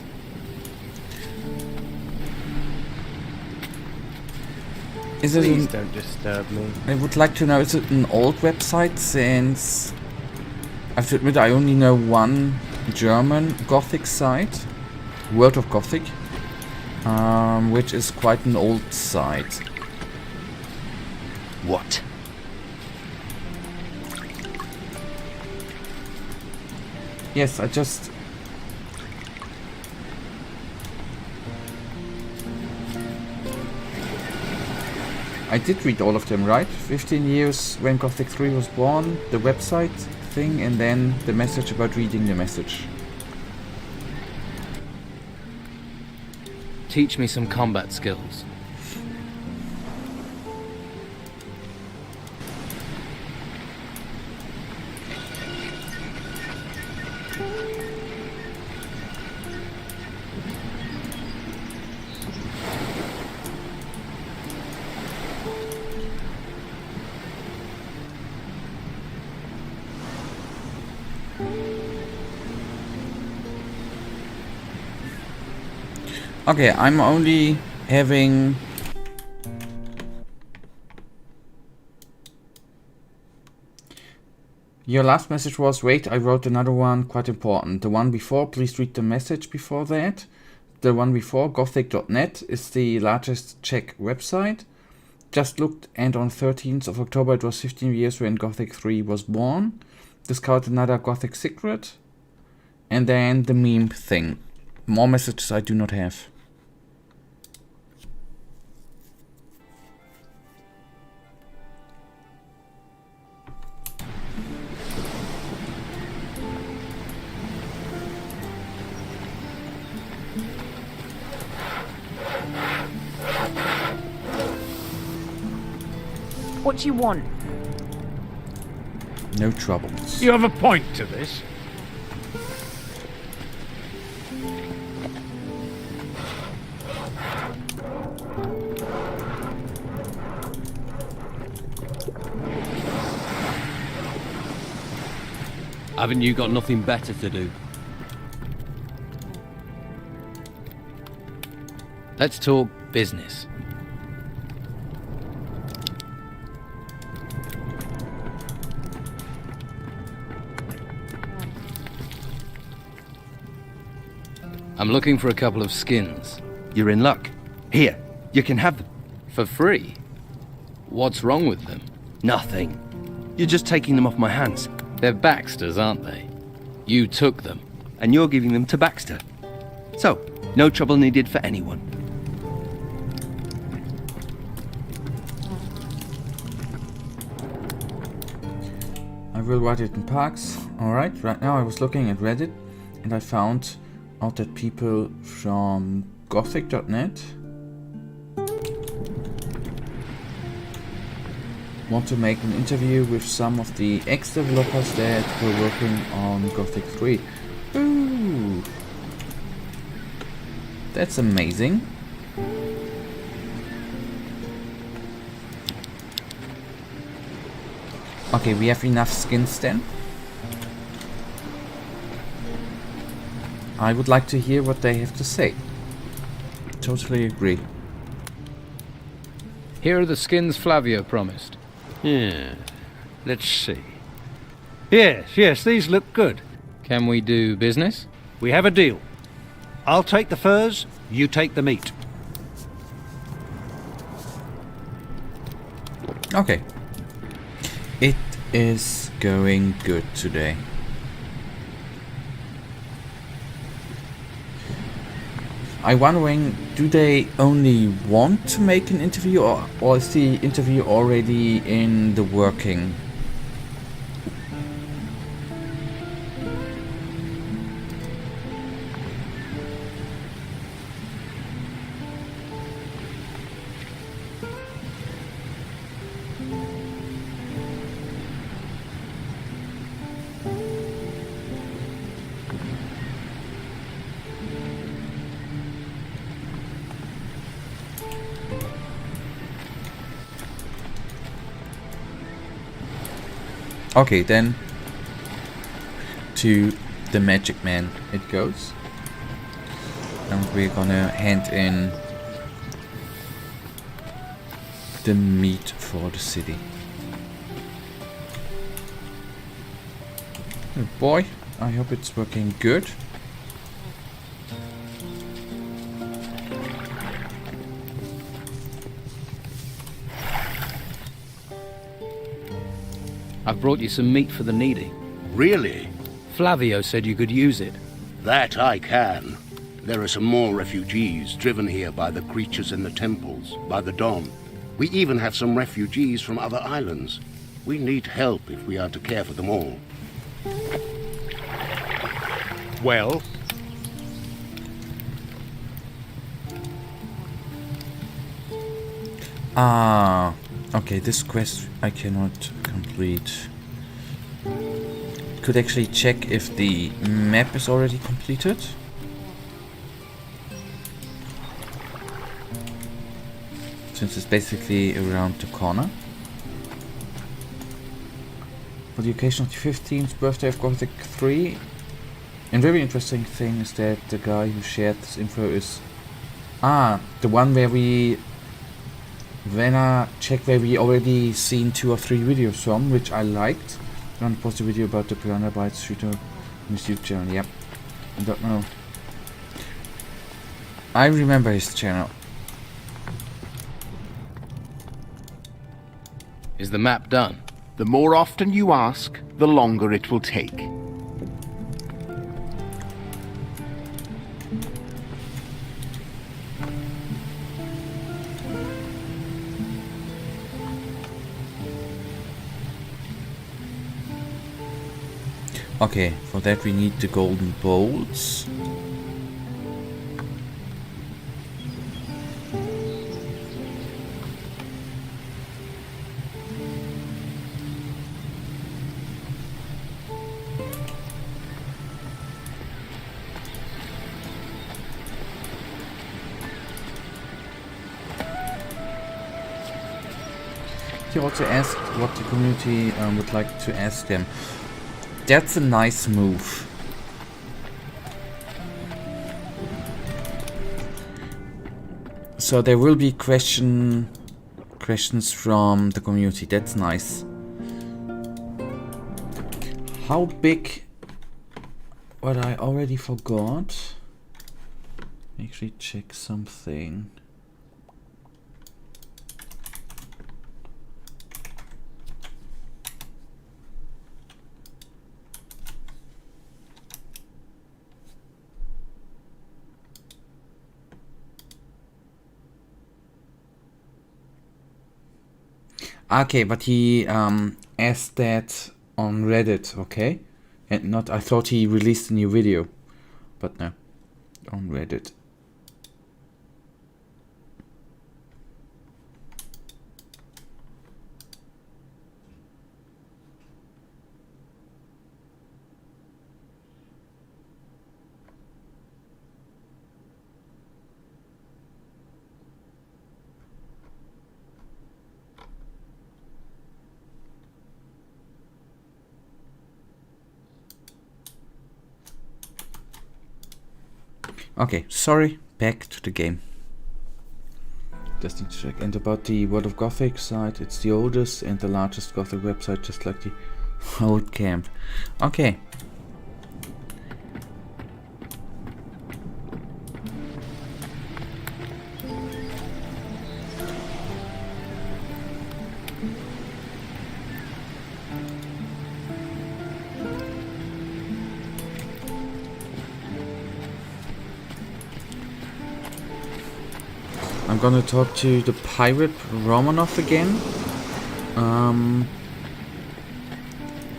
S1: Is it
S11: Please don't disturb me.
S1: I would like to know, is it an old website, since I have to admit I only know one German Gothic site, World of Gothic, which is quite an old site.
S11: What?
S1: Yes, I did read all of them, right? 15 years when Gothic 3 was born, the website thing, and then the message about reading the message.
S5: Teach me some combat skills.
S1: Okay, I'm only having... Your last message was, wait, I wrote another one, quite important. The one before, please read the message before that. The one before, Gothic.net, is the largest Czech website. Just looked, and on 13th of October it was 15 years when Gothic 3 was born. Discovered another Gothic secret. And then the meme thing. More messages I do not have.
S15: What do you want?
S1: No troubles.
S9: You have a point to this?
S14: Haven't you got nothing better to do?
S5: Let's talk business. I'm looking for a couple of skins.
S11: You're in luck. Here, you can have them.
S5: For free? What's wrong with them?
S11: Nothing. You're just taking them off my hands.
S5: They're Baxter's, aren't they? You took them.
S11: And you're giving them to Baxter. So, no trouble needed for anyone.
S1: I will write it in parks. Alright, right now I was looking at Reddit and I found out that people from Gothic.net want to make an interview with some of the ex-developers that were working on Gothic 3. Ooh, that's amazing. Okay, we have enough skins then. I would like to hear what they have to say. Totally agree.
S5: Here are the skins Flavio promised.
S3: Yeah. Let's see. Yes, these look good.
S5: Can we do business?
S3: We have a deal. I'll take the furs, you take the meat.
S1: Okay. It is going good today. I'm wondering, do they only want to make an interview, or is the interview already in the working? Okay, then to the magic man it goes, and we're gonna hand in the meat for the city. Oh boy, I hope it's working good.
S5: I've brought you some meat for the needy.
S15: Really?
S5: Flavio said you could use it.
S15: That I can. There are some more refugees driven here by the creatures in the temples, by the Don. We even have some refugees from other islands. We need help if we are to care for them all.
S3: Well?
S1: Okay, this quest I cannot complete. Could actually check if the map is already completed. Since it's basically around the corner. For the occasion of the 15th birthday of Gothic 3. And very interesting thing is that the guy who shared this info is the one where we check where we already seen 2 or 3 videos from, which I liked. I'm gonna post a video about the Piranha Bytes shooter in his YouTube channel. Yep. I don't know. I remember his channel.
S5: Is the map done?
S16: The more often you ask, the longer it will take.
S1: Okay, for that we need the golden bolts. He also asked what the community would like to ask them. That's a nice move. So there will be questions from the community. That's nice. How big? What I already forgot. Actually check something. Okay, but he asked that on Reddit, okay? And not, I thought he released a new video. But no, on Reddit. Okay, sorry, back to the game. Just need to check. And about the World of Gothic site, it's the oldest and the largest Gothic website, just like the old camp. Okay. I'm gonna talk to the pirate Romanov again.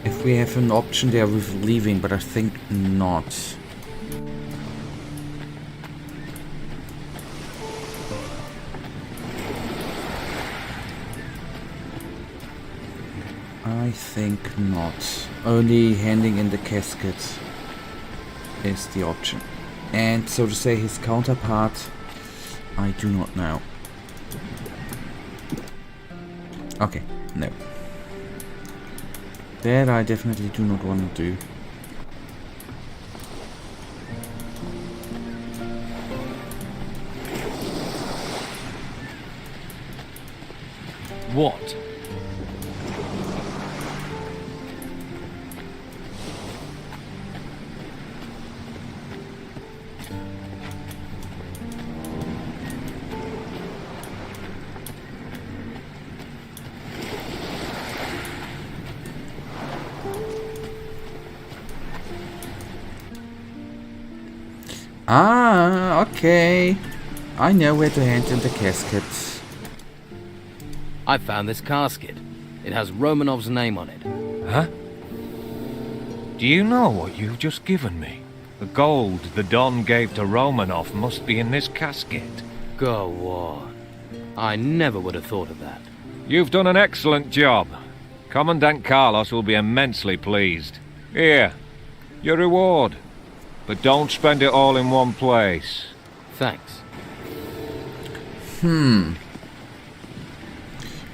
S1: If we have an option there with leaving, but I think not. I think not. Only handing in the casket is the option. And so to say, his counterpart, I do not know. Okay, no. That I definitely do not want to do.
S2: What?
S1: Ah, okay. I know where to hand in the casket.
S5: I found this casket. It has Romanov's name on it.
S10: Huh? Do you know what you've just given me? The gold the Don gave to Romanov must be in this casket.
S5: Go on. I never would have thought of that.
S10: You've done an excellent job. Commandant Carlos will be immensely pleased. Here, your reward. But don't spend it all in one place.
S5: Thanks.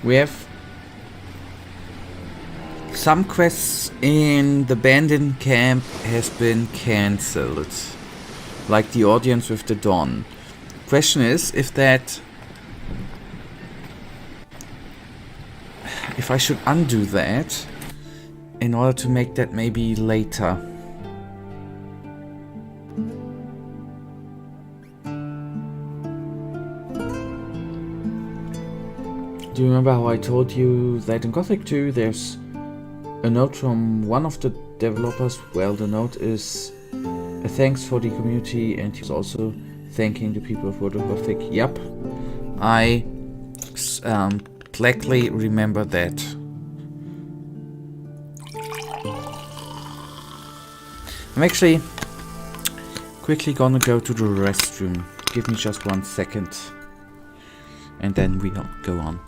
S1: We have some quests in the abandoned camp has been cancelled. Like the audience with the Don. Question is if I should undo that in order to make that maybe later. Do you remember how I told you that in Gothic 2 there's a note from one of the developers? Well, the note is a thanks for the community, and he's also thanking the people of World of Gothic. Yup, I gladly remember that. I'm actually quickly gonna go to the restroom. Give me just 1 second, and then we'll go on.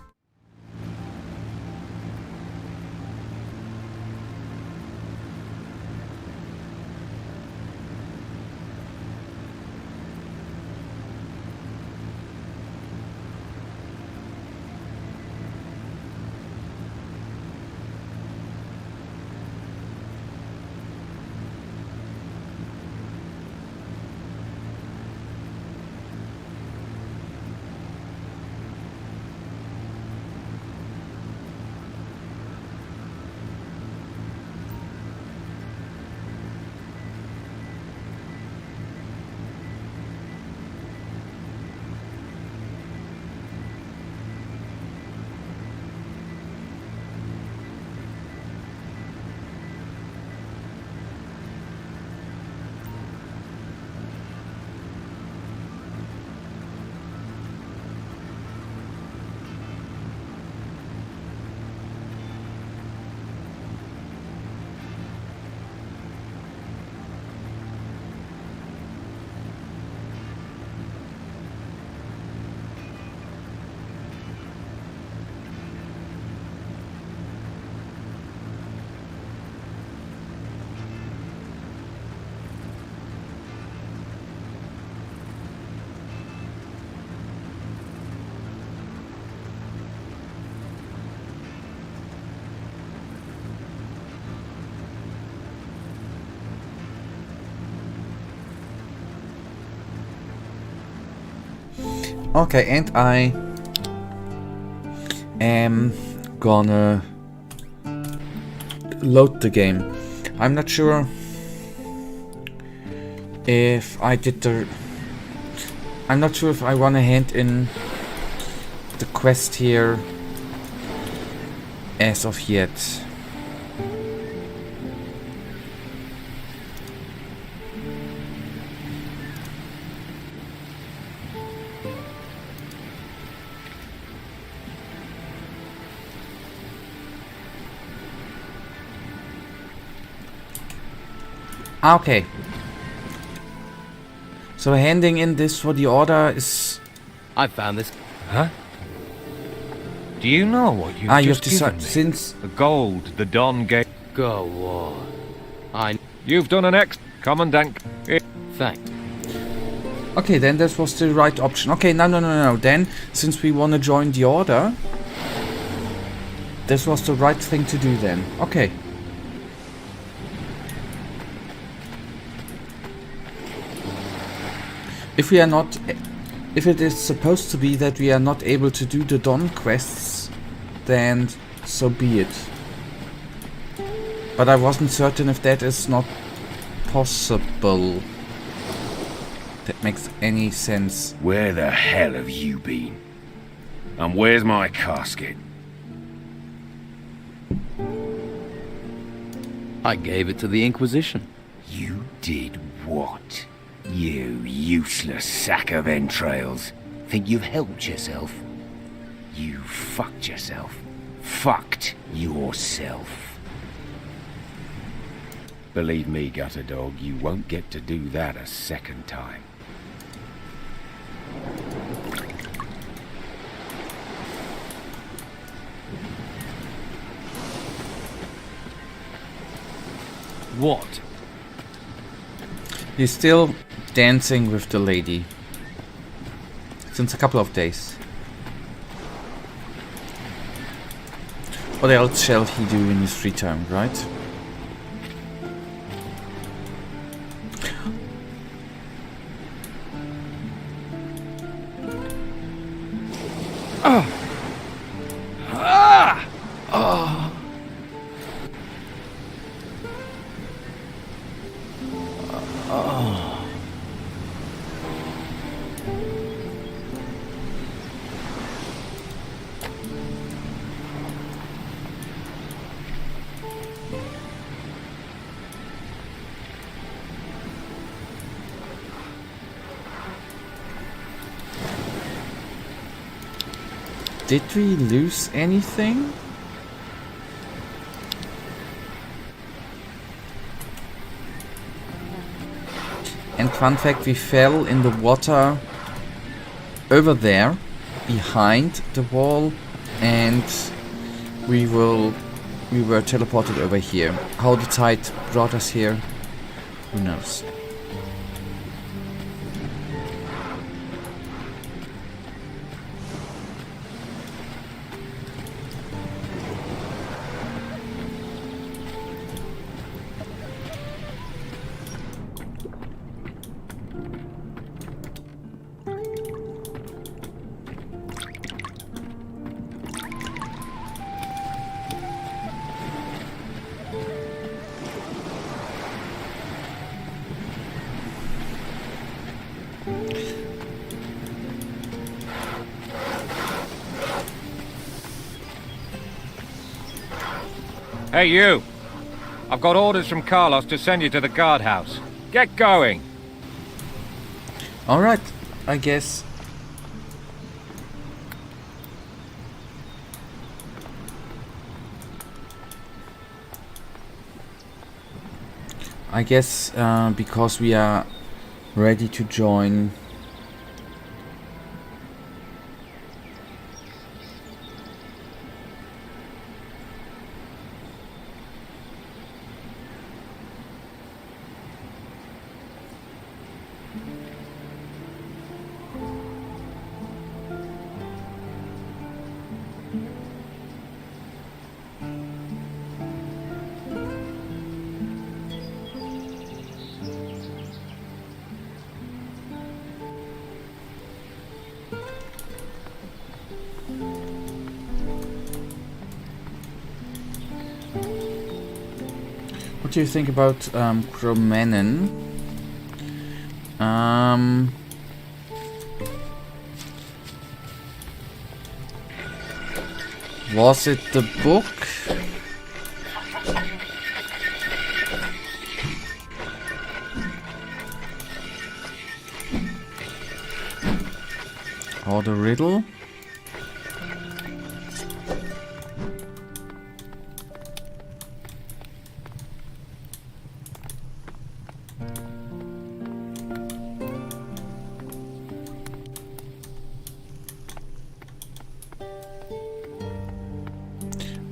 S1: Okay, and I am gonna load the game. I'm not sure if I did the... I'm not sure if I want to hand in the quest here as of yet. Okay. So handing in this for the order is...
S5: I found this.
S10: Huh? Do you know what you've
S1: you have
S10: just given
S1: decided
S10: me?
S1: since...
S10: The gold the Don gave...
S5: Go on.
S10: You've done an Commandant...
S5: Thanks.
S1: Okay, then this was the right option. Okay, no. Then, since we want to join the order, this was the right thing to do then. Okay. If we are not... If it is supposed to be that we are not able to do the Dawn quests, then so be it. But I wasn't certain if that is not possible. That makes any sense.
S17: Where the hell have you been? And where's my casket?
S5: I gave it to the Inquisition.
S17: You did what? You useless sack of entrails. Think you've helped yourself? You fucked yourself. Fucked yourself. Believe me, Gutter Dog, you won't get to do that a second time.
S10: What?
S1: He's still dancing with the lady. Since a couple of days. What else shall he do in his free time, right? Did we lose anything? And fun fact, we fell in the water over there, behind the wall, and we were teleported over here. How the tide brought us here, who knows?
S10: Hey, you! I've got orders from Carlos to send you to the guardhouse. Get going!
S1: Alright, I guess. Because we are ready to join. do you think about Cromenon? Was it the book? Or the riddle?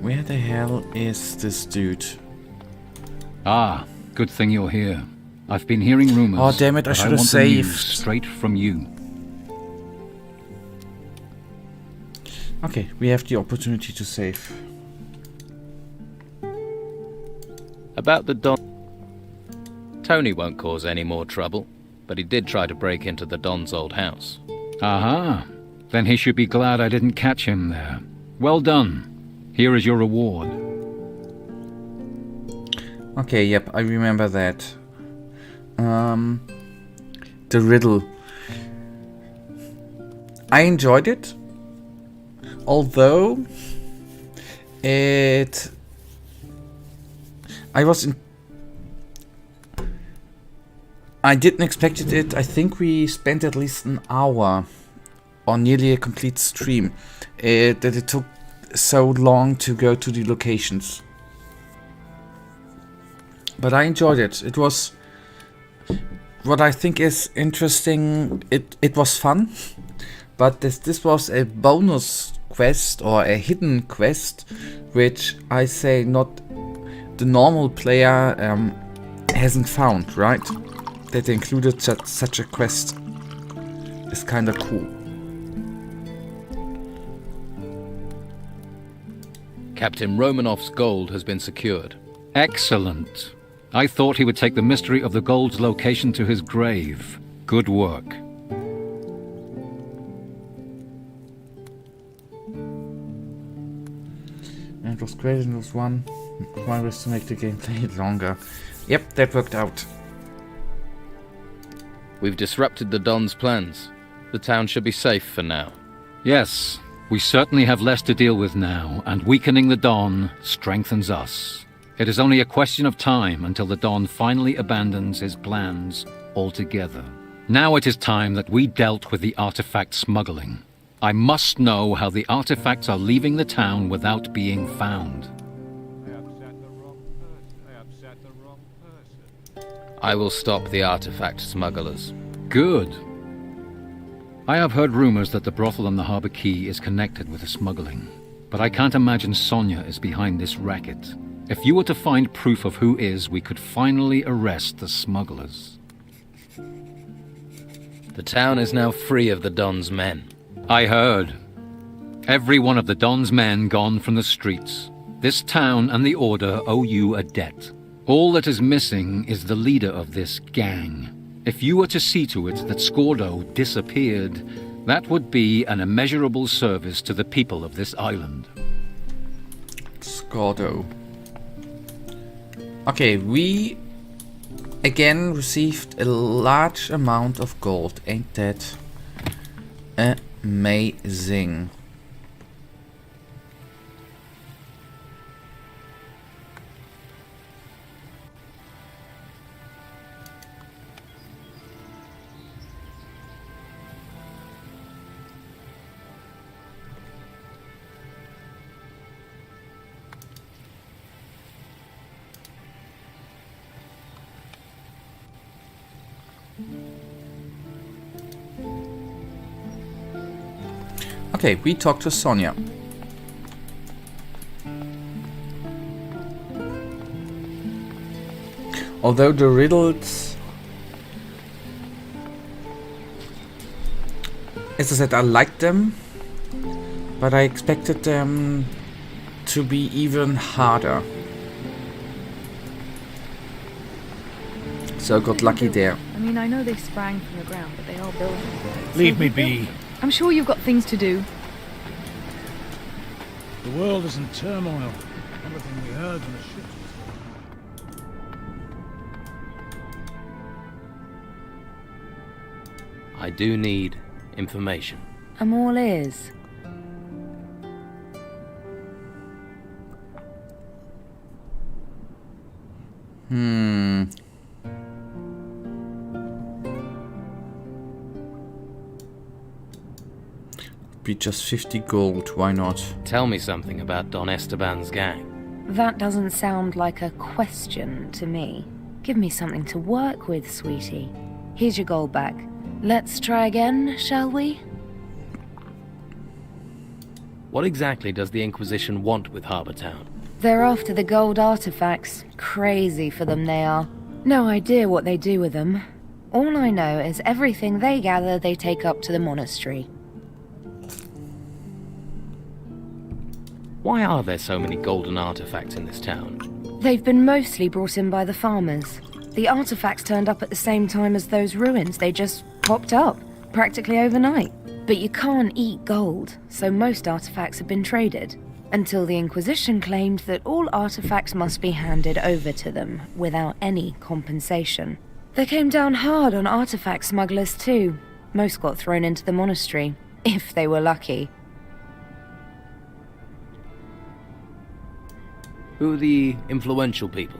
S1: Where the hell is this dude?
S6: Ah, good thing you're here. I've been hearing rumors.
S1: Oh damn it, I should have
S6: want the news
S1: saved.
S6: straight from you.
S1: Okay, we have the opportunity to save.
S5: About the Don... Tony won't cause any more trouble, but he did try to break into the Don's old house.
S6: Aha. Then he should be glad I didn't catch him there. Well done. Here is your reward.
S1: Okay, yep, I remember that. The riddle. I enjoyed it. Although I didn't expect it. I think we spent at least an hour on nearly a complete stream. That it took so long to go to the locations. But I enjoyed it. It was what I think is interesting. It was fun. But this was a bonus quest or a hidden quest, which I say not the normal player hasn't found, right? That they included such a quest is kind of cool.
S5: Captain Romanov's gold has been secured.
S6: Excellent. I thought he would take the mystery of the gold's location to his grave. Good work.
S1: And it was great and it was one was to make the gameplay longer. Yep, that worked out.
S5: We've disrupted the Don's plans. The town should be safe for now.
S6: Yes, we certainly have less to deal with now, and weakening the Don strengthens us. It is only a question of time until the Don finally abandons his plans altogether. Now it is time that we dealt with the artifact smuggling. I must know how the artifacts are leaving the town without being found.
S5: I will stop the artifact smugglers.
S6: Good. I have heard rumors that the brothel on the Harbor Quay is connected with the smuggling, but I can't imagine Sonia is behind this racket. If you were to find proof of who is, we could finally arrest the smugglers.
S5: The town is now free of the Don's men.
S6: I heard. Every one of the Don's men gone from the streets. This town and the Order owe you a debt. All that is missing is the leader of this gang. If you were to see to it that Scordo disappeared, that would be an immeasurable service to the people of this island.
S1: Scordo. Okay, we again received a large amount of gold. Ain't that amazing? Okay, we talked to Sonia. Although the riddles, as I said, I liked them, but I expected them to be even harder. So I got lucky there.
S7: I mean, I know they sprang from the ground, but they are building.
S18: Leave me be.
S7: I'm sure you've got things to do.
S18: The world is in turmoil. Everything we heard when the ship was...
S5: I do need information.
S18: I'm all ears.
S1: Be just 50 gold, why not?
S5: Tell me something about Don Esteban's gang.
S18: That doesn't sound like a question to me. Give me something to work with, sweetie. Here's your gold back. Let's try again, shall we?
S5: What exactly does the Inquisition want with Harbour Town?
S18: They're after the gold artifacts. Crazy for them they are. No idea what they do with them. All I know is everything they gather they take up to the monastery.
S5: Why are there so many golden artifacts in this town?
S18: They've been mostly brought in by the farmers. The artifacts turned up at the same time as those ruins. They just popped up, practically overnight. But you can't eat gold, so most artifacts have been traded. Until the Inquisition claimed that all artifacts must be handed over to them, without any compensation. They came down hard on artifact smugglers too. Most got thrown into the monastery, if they were lucky.
S5: Who are the influential people?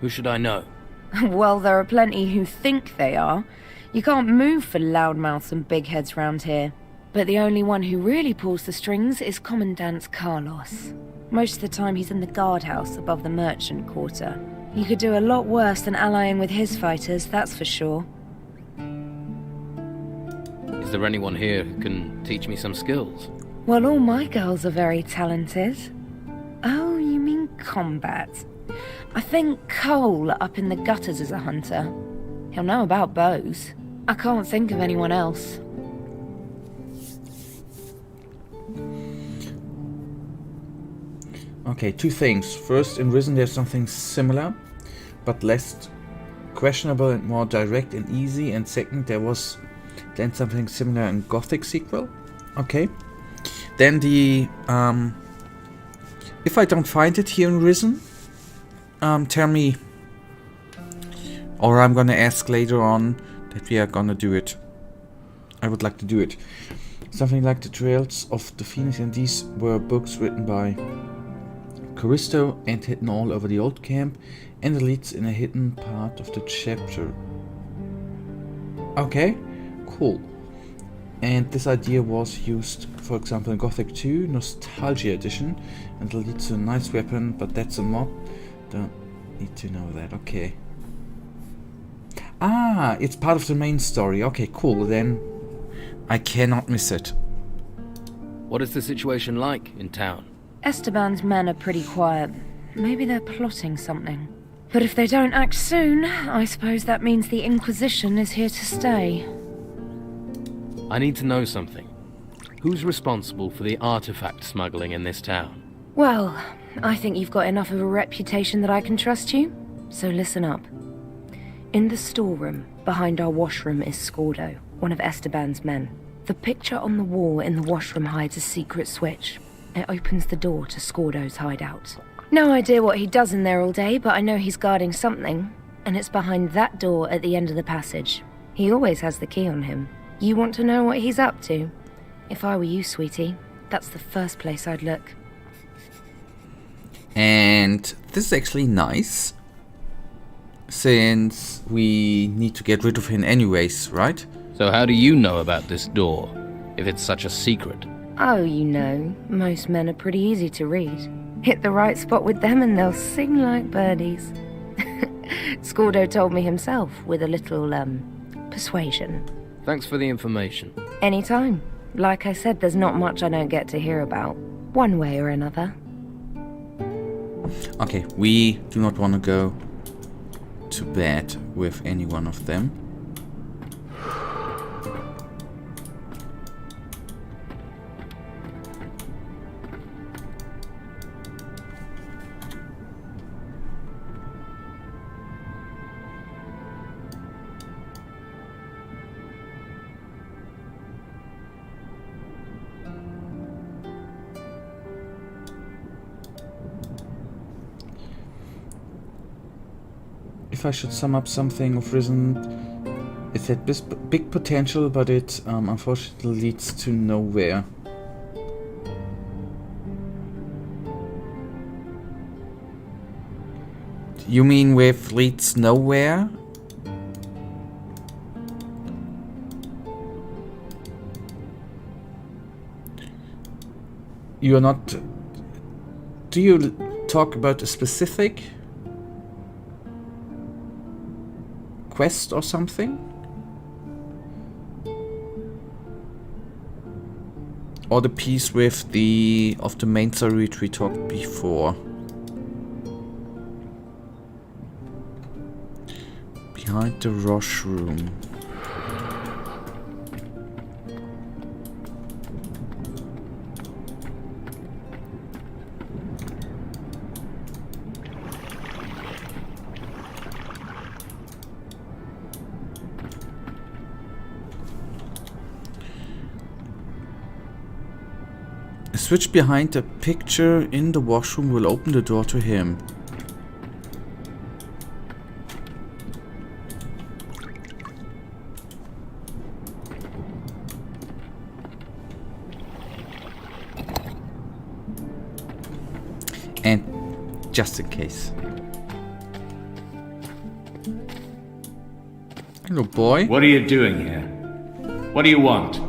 S5: Who should I know?
S18: Well, there are plenty who think they are. You can't move for loudmouths and big heads round here. But the only one who really pulls the strings is Commandant Carlos. Most of the time he's in the guardhouse above the merchant quarter. You could do a lot worse than allying with his fighters, that's for sure.
S5: Is there anyone here who can teach me some skills?
S18: Well, all my girls are very talented. Oh, you mean combat? I think Cole up in the gutters is a hunter. He'll know about bows. I can't think of anyone else.
S1: Okay, two things. First, in Risen there's something similar, but less questionable and more direct and easy. And second, there was then something similar in Gothic sequel. Okay. Then the if I don't find it here in Risen, tell me, or I'm gonna ask later on that we are gonna do it. I would like to do it. Something like the Trails of the Phoenix, and these were books written by Callisto and hidden all over the old camp, and it leads in a hidden part of the chapter. Okay, cool. And this idea was used, for example, in Gothic 2 Nostalgia Edition, and it leads to a nice weapon, but that's a mod. Don't need to know that. Okay. Ah, it's part of the main story. Okay, cool. Then I cannot miss it.
S5: What is the situation like in town?
S18: Esteban's men are pretty quiet. Maybe they're plotting something. But if they don't act soon, I suppose that means the Inquisition is here to stay.
S5: I need to know something. Who's responsible for the artifact smuggling in this town?
S18: Well, I think you've got enough of a reputation that I can trust you. So listen up. In the storeroom, behind our washroom, is Scordo, one of Esteban's men. The picture on the wall in the washroom hides a secret switch. It opens the door to Scordo's hideout. No idea what he does in there all day, but I know he's guarding something, and it's behind that door at the end of the passage. He always has the key on him. You want to know what he's up to? If I were you, sweetie, that's the first place I'd look.
S1: And this is actually nice, since we need to get rid of him anyways, right?
S5: So how do you know about this door, if it's such a secret?
S18: Oh, you know, most men are pretty easy to read. Hit the right spot with them and they'll sing like birdies. Scordo told me himself, with a little, persuasion.
S5: Thanks for the information.
S18: Anytime. Like I said, there's not much I don't get to hear about, one way or another.
S1: Okay, we do not want to go to bed with any one of them. If I should sum up something of Risen, It had this big potential, but it unfortunately leads to nowhere. You mean with leads nowhere? You're not... Do you talk about a specific quest or something? Or the piece with the main story which we talked before? Behind the Rosh room. A switch behind the picture in the washroom will open the door to him. And just in case. Hello, boy.
S19: What are you doing here? What do you want?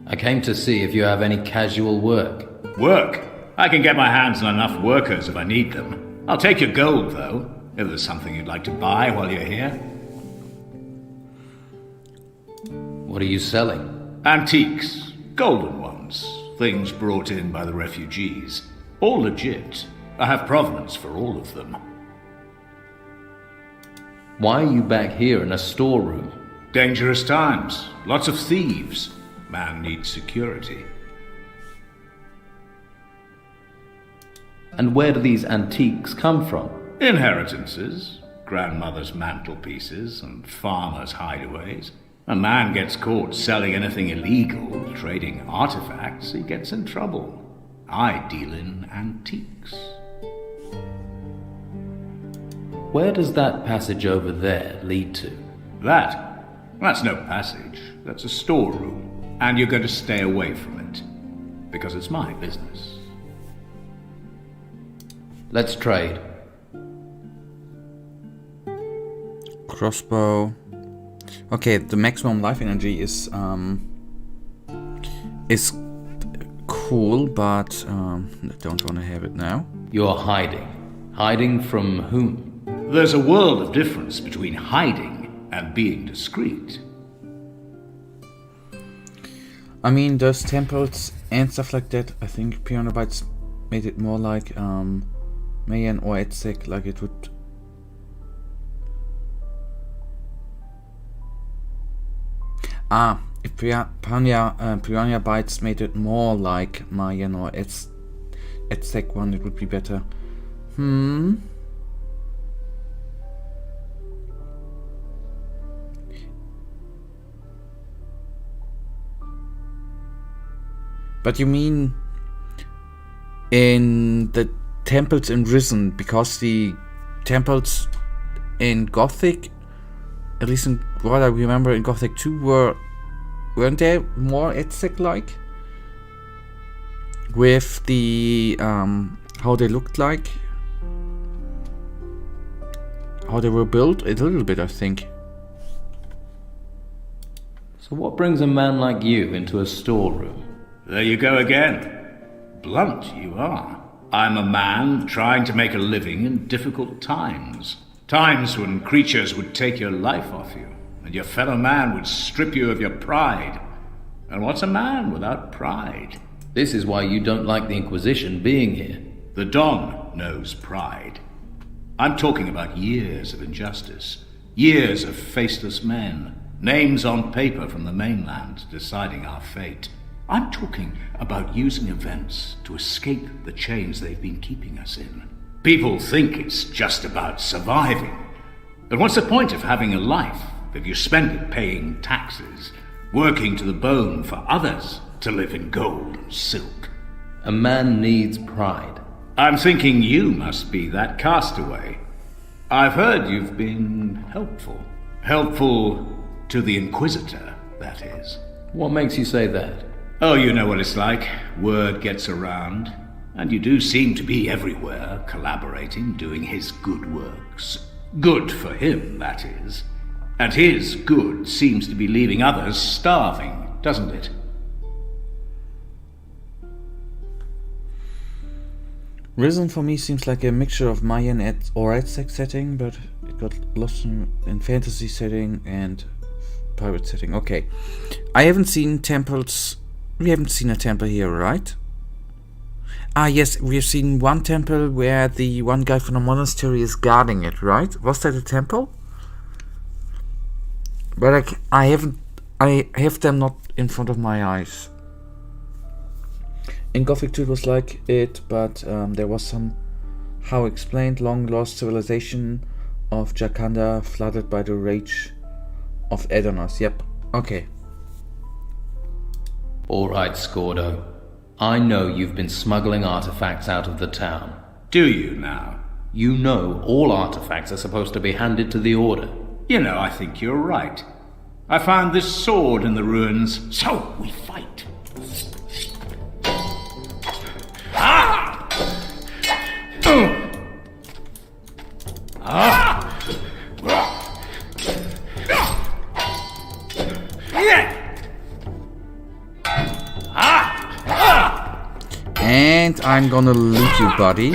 S8: I came to see if you have any casual work.
S19: Work? I can get my hands on enough workers if I need them. I'll take your gold, though, if there's something you'd like to buy while you're here.
S8: What are you selling?
S19: Antiques. Golden ones. Things brought in by the refugees. All legit. I have provenance for all of them.
S8: Why are you back here in a storeroom?
S19: Dangerous times. Lots of thieves. Man needs security.
S8: And where do these antiques come from?
S19: Inheritances. Grandmother's mantelpieces and farmers' hideaways. A man gets caught selling anything illegal, trading artifacts, he gets in trouble. I deal in antiques.
S8: Where does that passage over there lead to?
S19: That's no passage. That's a storeroom. And you're going to stay away from it. Because it's my business.
S8: Let's trade.
S1: Crossbow. Okay, the maximum life energy is cool, but I don't want to have it now.
S8: You're hiding. Hiding from whom?
S19: There's a world of difference between hiding and being discreet.
S1: I mean, those temples and stuff like that, I think Piano Bytes made it more like Mayan or Etzek, like it would... if Piranha Bytes made it more like Mayan or Etzek one, it would be better. But you mean in the temples in Risen, because the temples in Gothic, at least in what I remember in Gothic 2, weren't they more Etzek-like? With the how they looked like, how they were built, a little bit, I think.
S8: So what brings a man like you into a storeroom?
S19: There you go again. Blunt you are. I'm a man trying to make a living in difficult times. Times when creatures would take your life off you, and your fellow man would strip you of your pride. And what's a man without pride?
S8: This is why you don't like the Inquisition being here.
S19: The Don knows pride. I'm talking about years of injustice. Years of faceless men. Names on paper from the mainland deciding our fate. I'm talking about using events to escape the chains they've been keeping us in. People think it's just about surviving. But what's the point of having a life if you spend it paying taxes, working to the bone for others to live in gold and silk?
S8: A man needs pride.
S19: I'm thinking you must be that castaway. I've heard you've been helpful. Helpful to the Inquisitor, that is.
S8: What makes you say that?
S19: Oh, you know what it's like. Word gets around. And you do seem to be everywhere, collaborating, doing his good works. Good for him, that is. And his good seems to be leaving others starving, doesn't it?
S1: Risen for me seems like a mixture of Mayan or Aztec setting, but it got lost in fantasy setting and pirate setting. Okay. I haven't seen temples. We haven't seen a temple here, right? Ah, yes, we've seen one temple where the one guy from the monastery is guarding it, right? Was that a temple? But I have them not in front of my eyes. In Gothic 2 it was like it, but there was somehow explained long lost civilization of Jakanda flooded by the rage of Edonos. Yep, okay.
S8: Alright, Scordo. I know you've been smuggling artifacts out of the town.
S19: Do you now?
S8: You know all artifacts are supposed to be handed to the Order.
S19: You know, I think you're right. I found this sword in the ruins, so we fight. Ah! Ah!
S1: And I'm gonna loot you, buddy.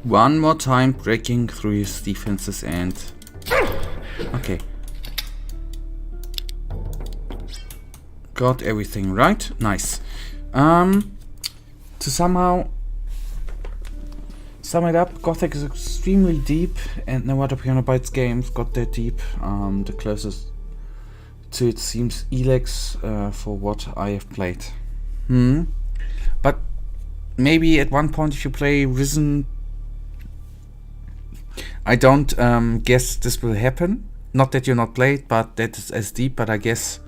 S1: One more time breaking through his defenses and... Okay. Got everything right. Nice. To somehow sum it up, Gothic is extremely deep and no other Piano Bytes games got that deep. The closest to it seems Elex for what I have played. But maybe at one point if you play Risen, I don't guess this will happen. Not that you're not played, but that is as deep, but I guess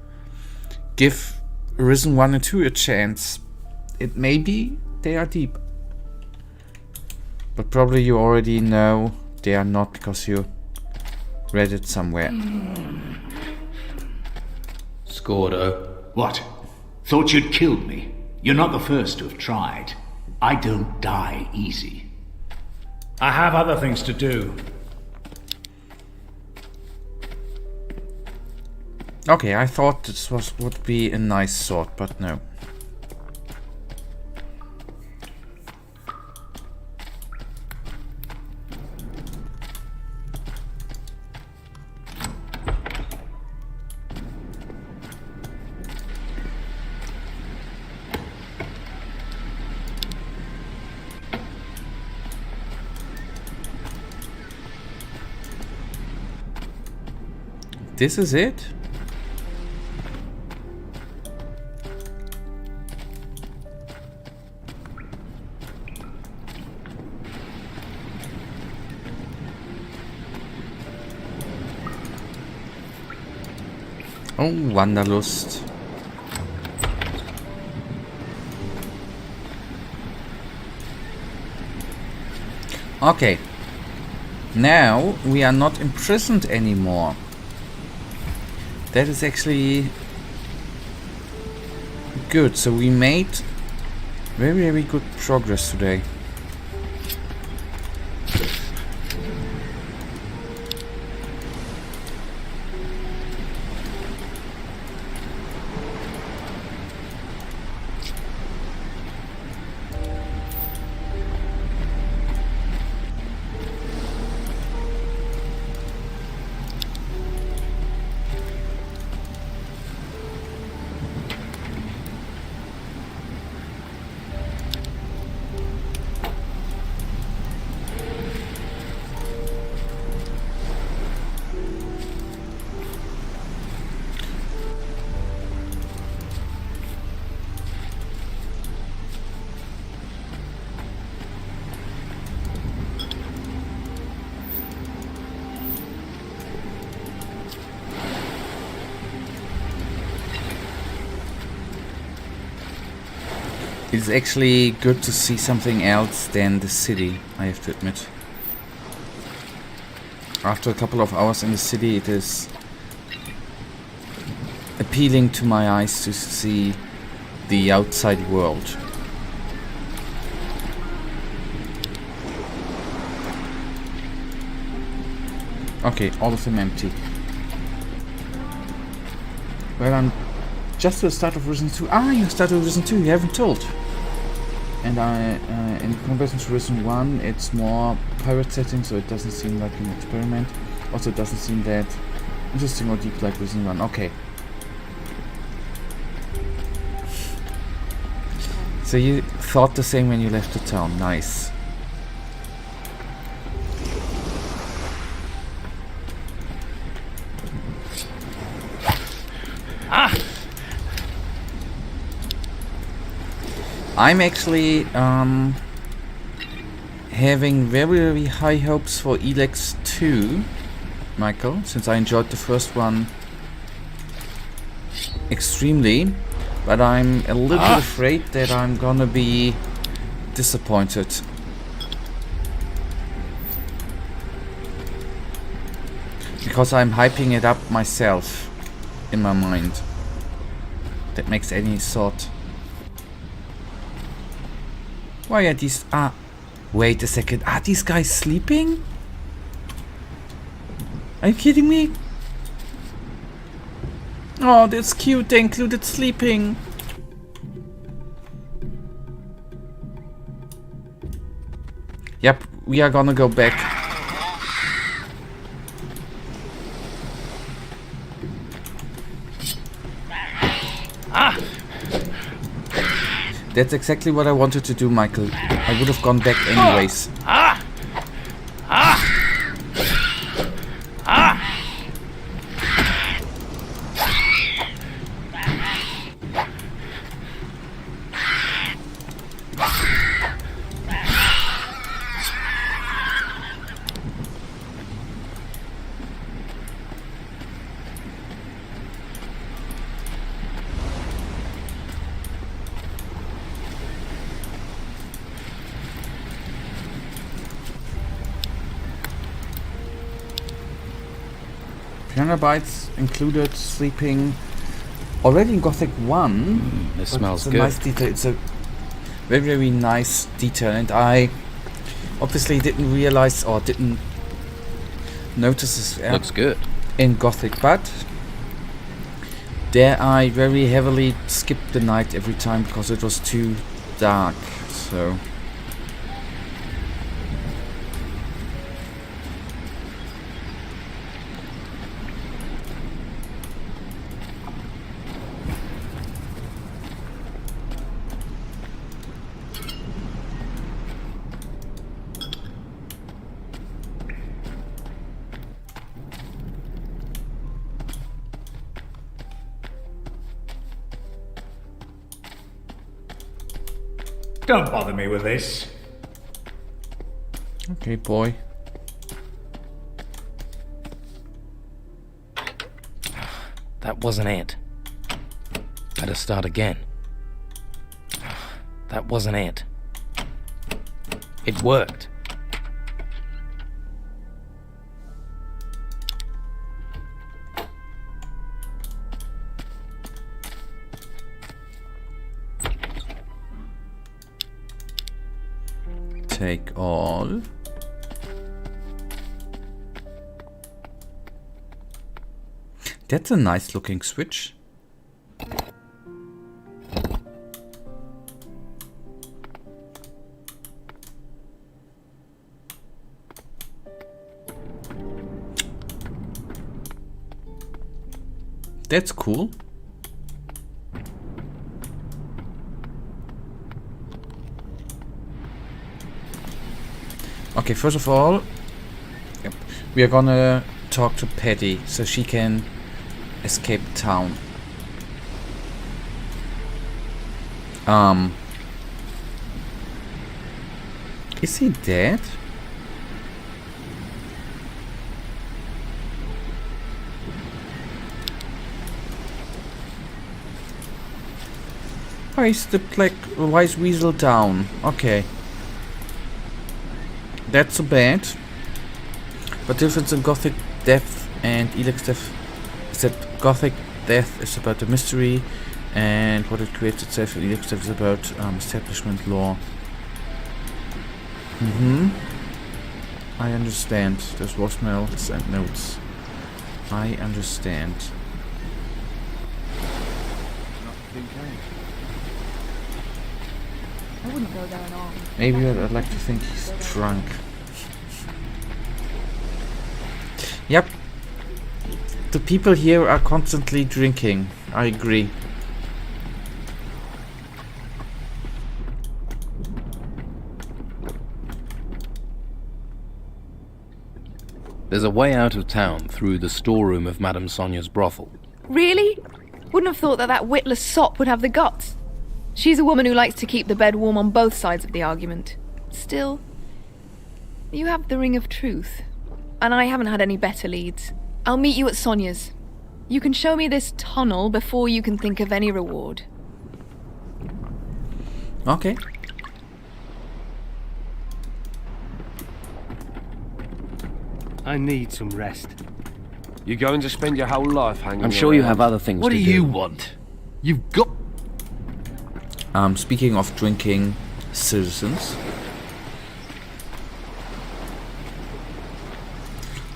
S1: give Risen 1 and 2 a chance. It may be they are deep. But probably you already know they are not because you read it somewhere.
S8: Scordo.
S19: What? Thought you'd killed me? You're not the first to have tried. I don't die easy. I have other things to do.
S1: Okay, I thought this would be a nice sword, but no. This is it? Oh, Wanderlust. Okay. Now we are not imprisoned anymore. That is actually good. So we made very, very good progress today. It's actually good to see something else than the city, I have to admit. After a couple of hours in the city, it is appealing to my eyes to see the outside world. Okay, all of them empty. Well, I'm just to the start of Risen 2. Ah, you started Risen 2, you haven't told. And in comparison to Risen 1, it's more pirate setting, so it doesn't seem like an experiment. Also, it doesn't seem that interesting or deep like Risen 1. Okay. So you thought the same when you left the town. Nice. I'm actually having very, very high hopes for Elex 2, Michael, since I enjoyed the first one extremely, but I'm a little bit afraid that I'm gonna be disappointed. Because I'm hyping it up myself in my mind. That makes any sort. Why are these... wait a second. Are these guys sleeping? Are you kidding me? Oh, that's cute. They included sleeping. Yep, we are gonna go back. That's exactly what I wanted to do, Michael. I would have gone back anyways. Piano bites included sleeping already in Gothic 1.
S5: This smells
S1: it's a
S5: good.
S1: Nice detail. It's a very, very nice detail, and I obviously didn't realize or didn't notice this
S5: Looks good
S1: in Gothic, but there I very heavily skipped the night every time because it was too dark. So
S20: Don't bother me with this.
S1: okay, boy.
S14: That wasn't it. Better start again. That wasn't it. It worked.
S1: Take all. That's a nice looking switch. That's cool. Okay, first of all, we are gonna talk to Patty so she can escape town. Is he dead? Why is the black wise weasel down? Okay. That's so bad. But if it's a gothic death and Elix death, is that gothic death is about the mystery and what it creates itself, and Elix death is about establishment law. I understand. There's voicemails and notes. I understand.
S7: I wouldn't go there at all.
S1: Maybe I'd like to think he's drunk. Yep. The people here are constantly drinking. I agree.
S5: There's a way out of town through the storeroom of Madame Sonia's brothel.
S7: Really? Wouldn't have thought that witless sop would have the guts. She's a woman who likes to keep the bed warm on both sides of the argument. Still, you have the ring of truth, and I haven't had any better leads. I'll meet you at Sonia's. You can show me this tunnel before you can think of any reward.
S1: Okay.
S13: I need some rest.
S10: You're going to spend your whole life hanging
S14: I'm sure you have other things
S9: what
S14: to do.
S9: What do you want? You've got...
S1: Speaking of drinking citizens.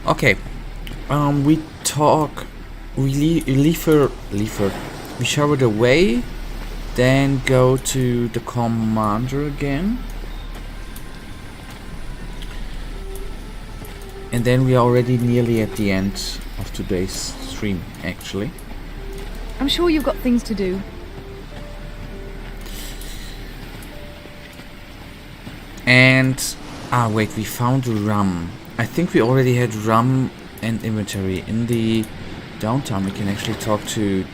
S1: Okay. We talk... We we shower the way, then go to the commander again. And then we are already nearly at the end of today's stream, actually.
S7: I'm sure you've got things to do.
S1: And... wait, we found rum. I think we already had rum and inventory. In the downtime we can actually talk to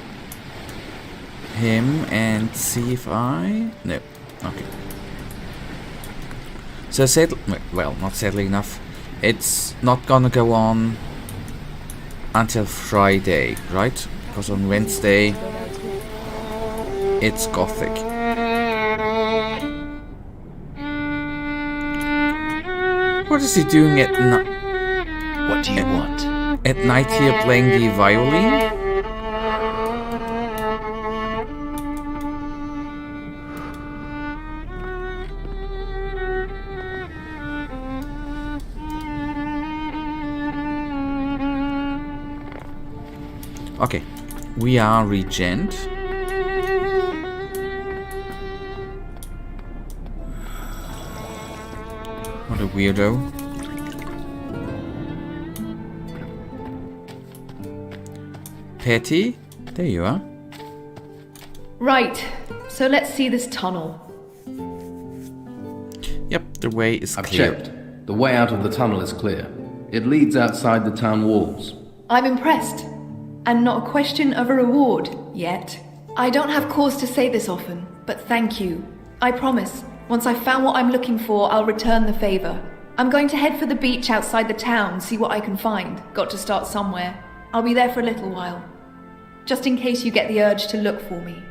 S1: him and see if I... No. Okay. So well, not sadly enough. It's not gonna go on until Friday, right? Because on Wednesday it's Gothic. What is he doing at night?
S14: What do you want?
S1: At night here playing the violin? Okay, we are Regent. What a weirdo. Patty, there you are.
S7: Right, so let's see this tunnel.
S1: Yep, the way is
S5: I've
S1: clear.
S5: checked. The way out of the tunnel is clear. It leads outside the town walls.
S7: I'm impressed. And not a question of a reward, yet. I don't have cause to say this often, but thank you. I promise, once I've found what I'm looking for, I'll return the favor. I'm going to head for the beach outside the town, see what I can find. Got to start somewhere. I'll be there for a little while. just in case you get the urge to look for me.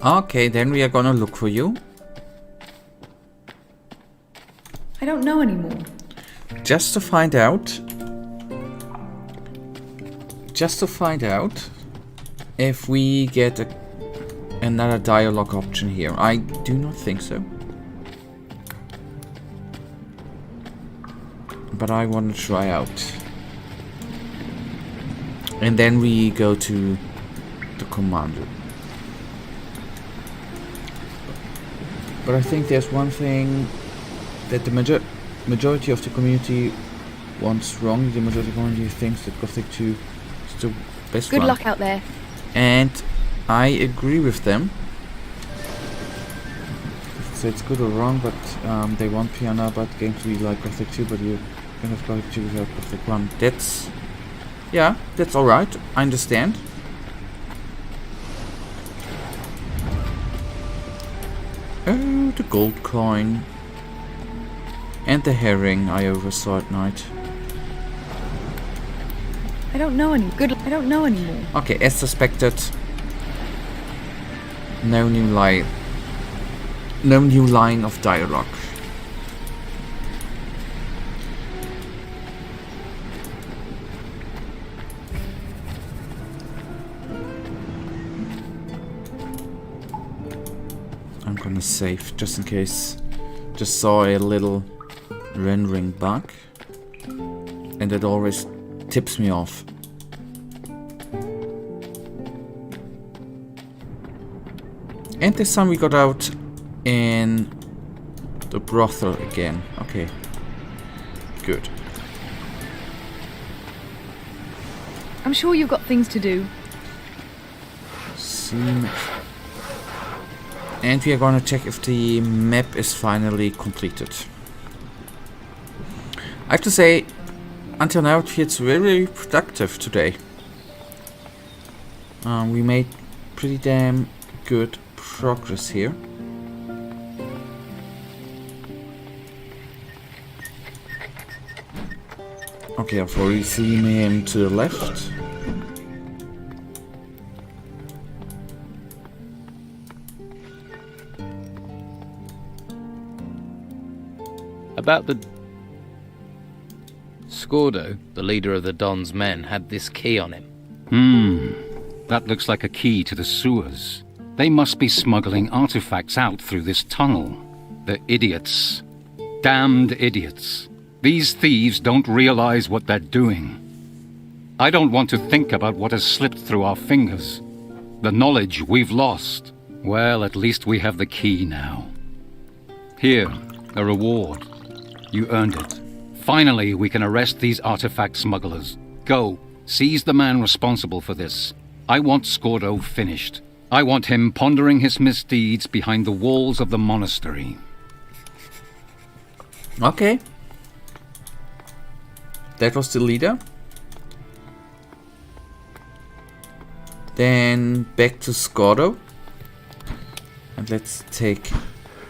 S1: Okay, then we are gonna look for you.
S7: I don't know anymore.
S1: Just to find out if we get another dialogue option here. I do not think so. But I want to try out. And then we go to the commander. But I think there's one thing that the majority of the community wants wrong. The majority of the community thinks that Gothic 2 is the best one.
S7: Good luck out there.
S1: And I agree with them. So it's good or wrong, but they want Piano but game to be like Gothic 2, but you can have Gothic 2 without Gothic 1. That's... yeah, that's alright. I understand. Oh, the gold coin. And the herring I oversaw at night.
S7: I don't know anymore.
S1: Okay, as suspected. No new line of dialogue. I'm gonna save just in case. Just saw a little rendering bug, and it always tips me off. And this time we got out in the brothel again. Okay, good.
S7: I'm sure you've got things to do.
S1: And we are gonna check if the map is finally completed. I have to say, until now it feels very productive today. We made pretty damn good progress here. Okay, I've already seen him to the left.
S5: About the... Scordo, the leader of the Don's men, had this key on him.
S6: That looks like a key to the sewers. They must be smuggling artifacts out through this tunnel. The idiots. Damned idiots. These thieves don't realize what they're doing. I don't want to think about what has slipped through our fingers. The knowledge we've lost. Well, at least we have the key now. Here, a reward. You earned it. Finally, we can arrest these artifact smugglers. Go, seize the man responsible for this. I want Scordo finished. I want him pondering his misdeeds behind the walls of the monastery.
S1: Okay. That was the leader. Then back to Scordo. And let's take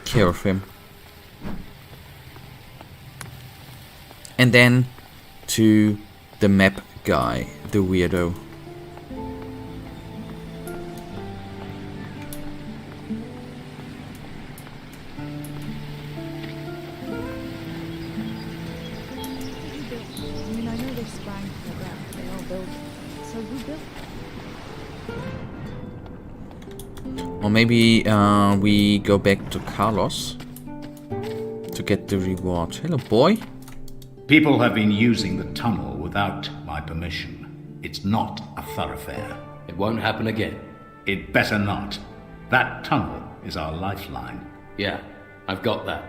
S1: care of him. And then to the map guy, the weirdo. Or maybe we go back to Carlos to get the reward. Hello, boy.
S19: People have been using the tunnel without my permission. It's not a thoroughfare.
S8: It won't happen again.
S19: It better not. That tunnel is our lifeline.
S8: Yeah, I've got that.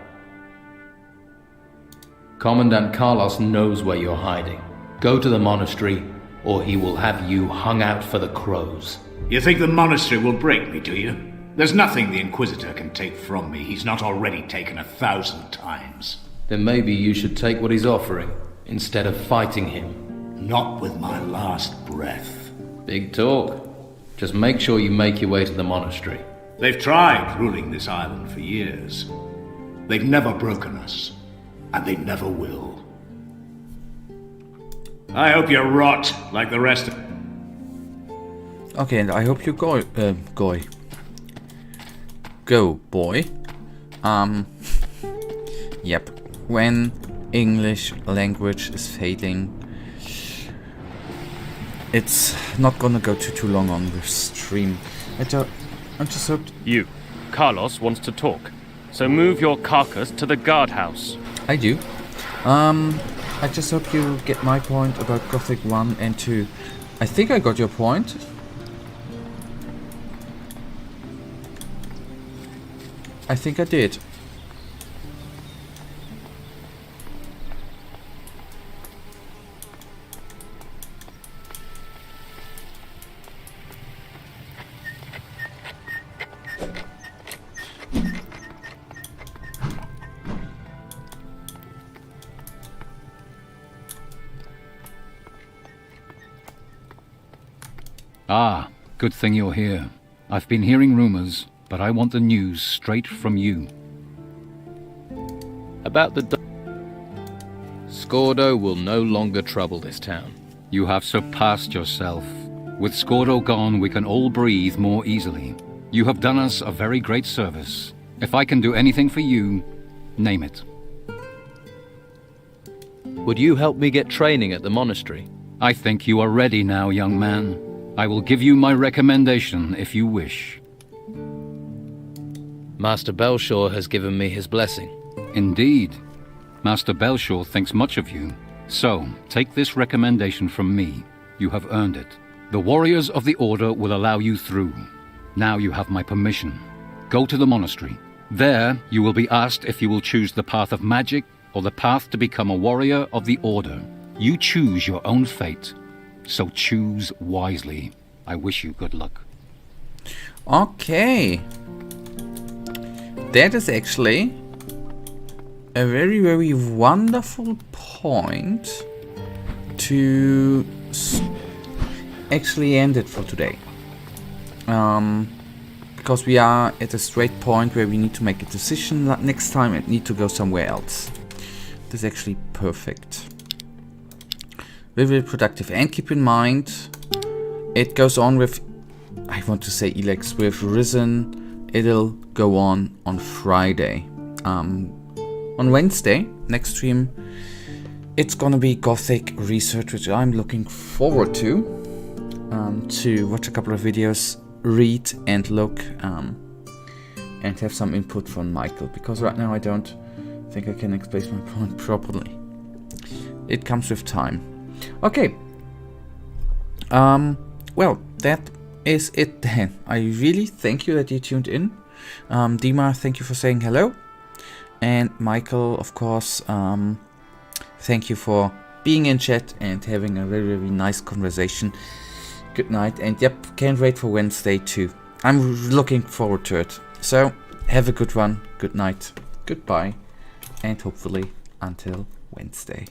S8: Commandant Carlos knows where you're hiding. Go to the monastery, or he will have you hung out for the crows.
S19: You think the monastery will break me, do you? There's nothing the Inquisitor can take from me he's not already taken 1,000 times.
S8: Then maybe you should take what he's offering, instead of fighting him.
S19: Not with my last breath.
S8: Big talk. Just make sure you make your way to the monastery.
S19: They've tried ruling this island for years. They've never broken us, and they never will. I hope you rot like the rest of...
S1: Okay, and I hope you go, boy. Yep. When English language is fading, it's not gonna go too long on the stream. I just hoped...
S21: You. Carlos wants to talk. So move your carcass to the guardhouse.
S1: I do. I just hope you get my point about Gothic 1 and 2. I think I got your point. I think I did.
S6: Ah, good thing you're here. I've been hearing rumors, but I want the news straight from you.
S5: About the... Scordo will no longer trouble this town.
S6: You have surpassed yourself. With Scordo gone, we can all breathe more easily. You have done us a very great service. If I can do anything for you, name it.
S5: Would you help me get training at the monastery?
S6: I think you are ready now, young man. I will give you my recommendation if you wish.
S5: Master Belshore has given me his blessing.
S6: Indeed. Master Belshore thinks much of you. So, take this recommendation from me. You have earned it. The warriors of the Order will allow you through. Now you have my permission. Go to the monastery. There, you will be asked if you will choose the path of magic or the path to become a warrior of the Order. You choose your own fate. So choose wisely. I wish you good luck.
S1: Okay. That is actually a very, very wonderful point to actually end it for today. Because we are at a straight point where we need to make a decision next time and need to go somewhere else. This is actually perfect. Very productive, and keep in mind it goes on with, I want to say Elex with Risen. It'll go on Friday. On Wednesday, next stream, it's gonna be Gothic research, which I'm looking forward to watch a couple of videos, read and look, and have some input from Michael, because right now I don't think I can explain my point properly. It comes with time. Okay. Well, that is it then. I really thank you that you tuned in. Dima, thank you for saying hello. And Michael, of course, thank you for being in chat and having a very, very nice conversation. Good night. And yep, can't wait for Wednesday too. I'm looking forward to it. So, have a good one. Good night. Goodbye. And hopefully until Wednesday.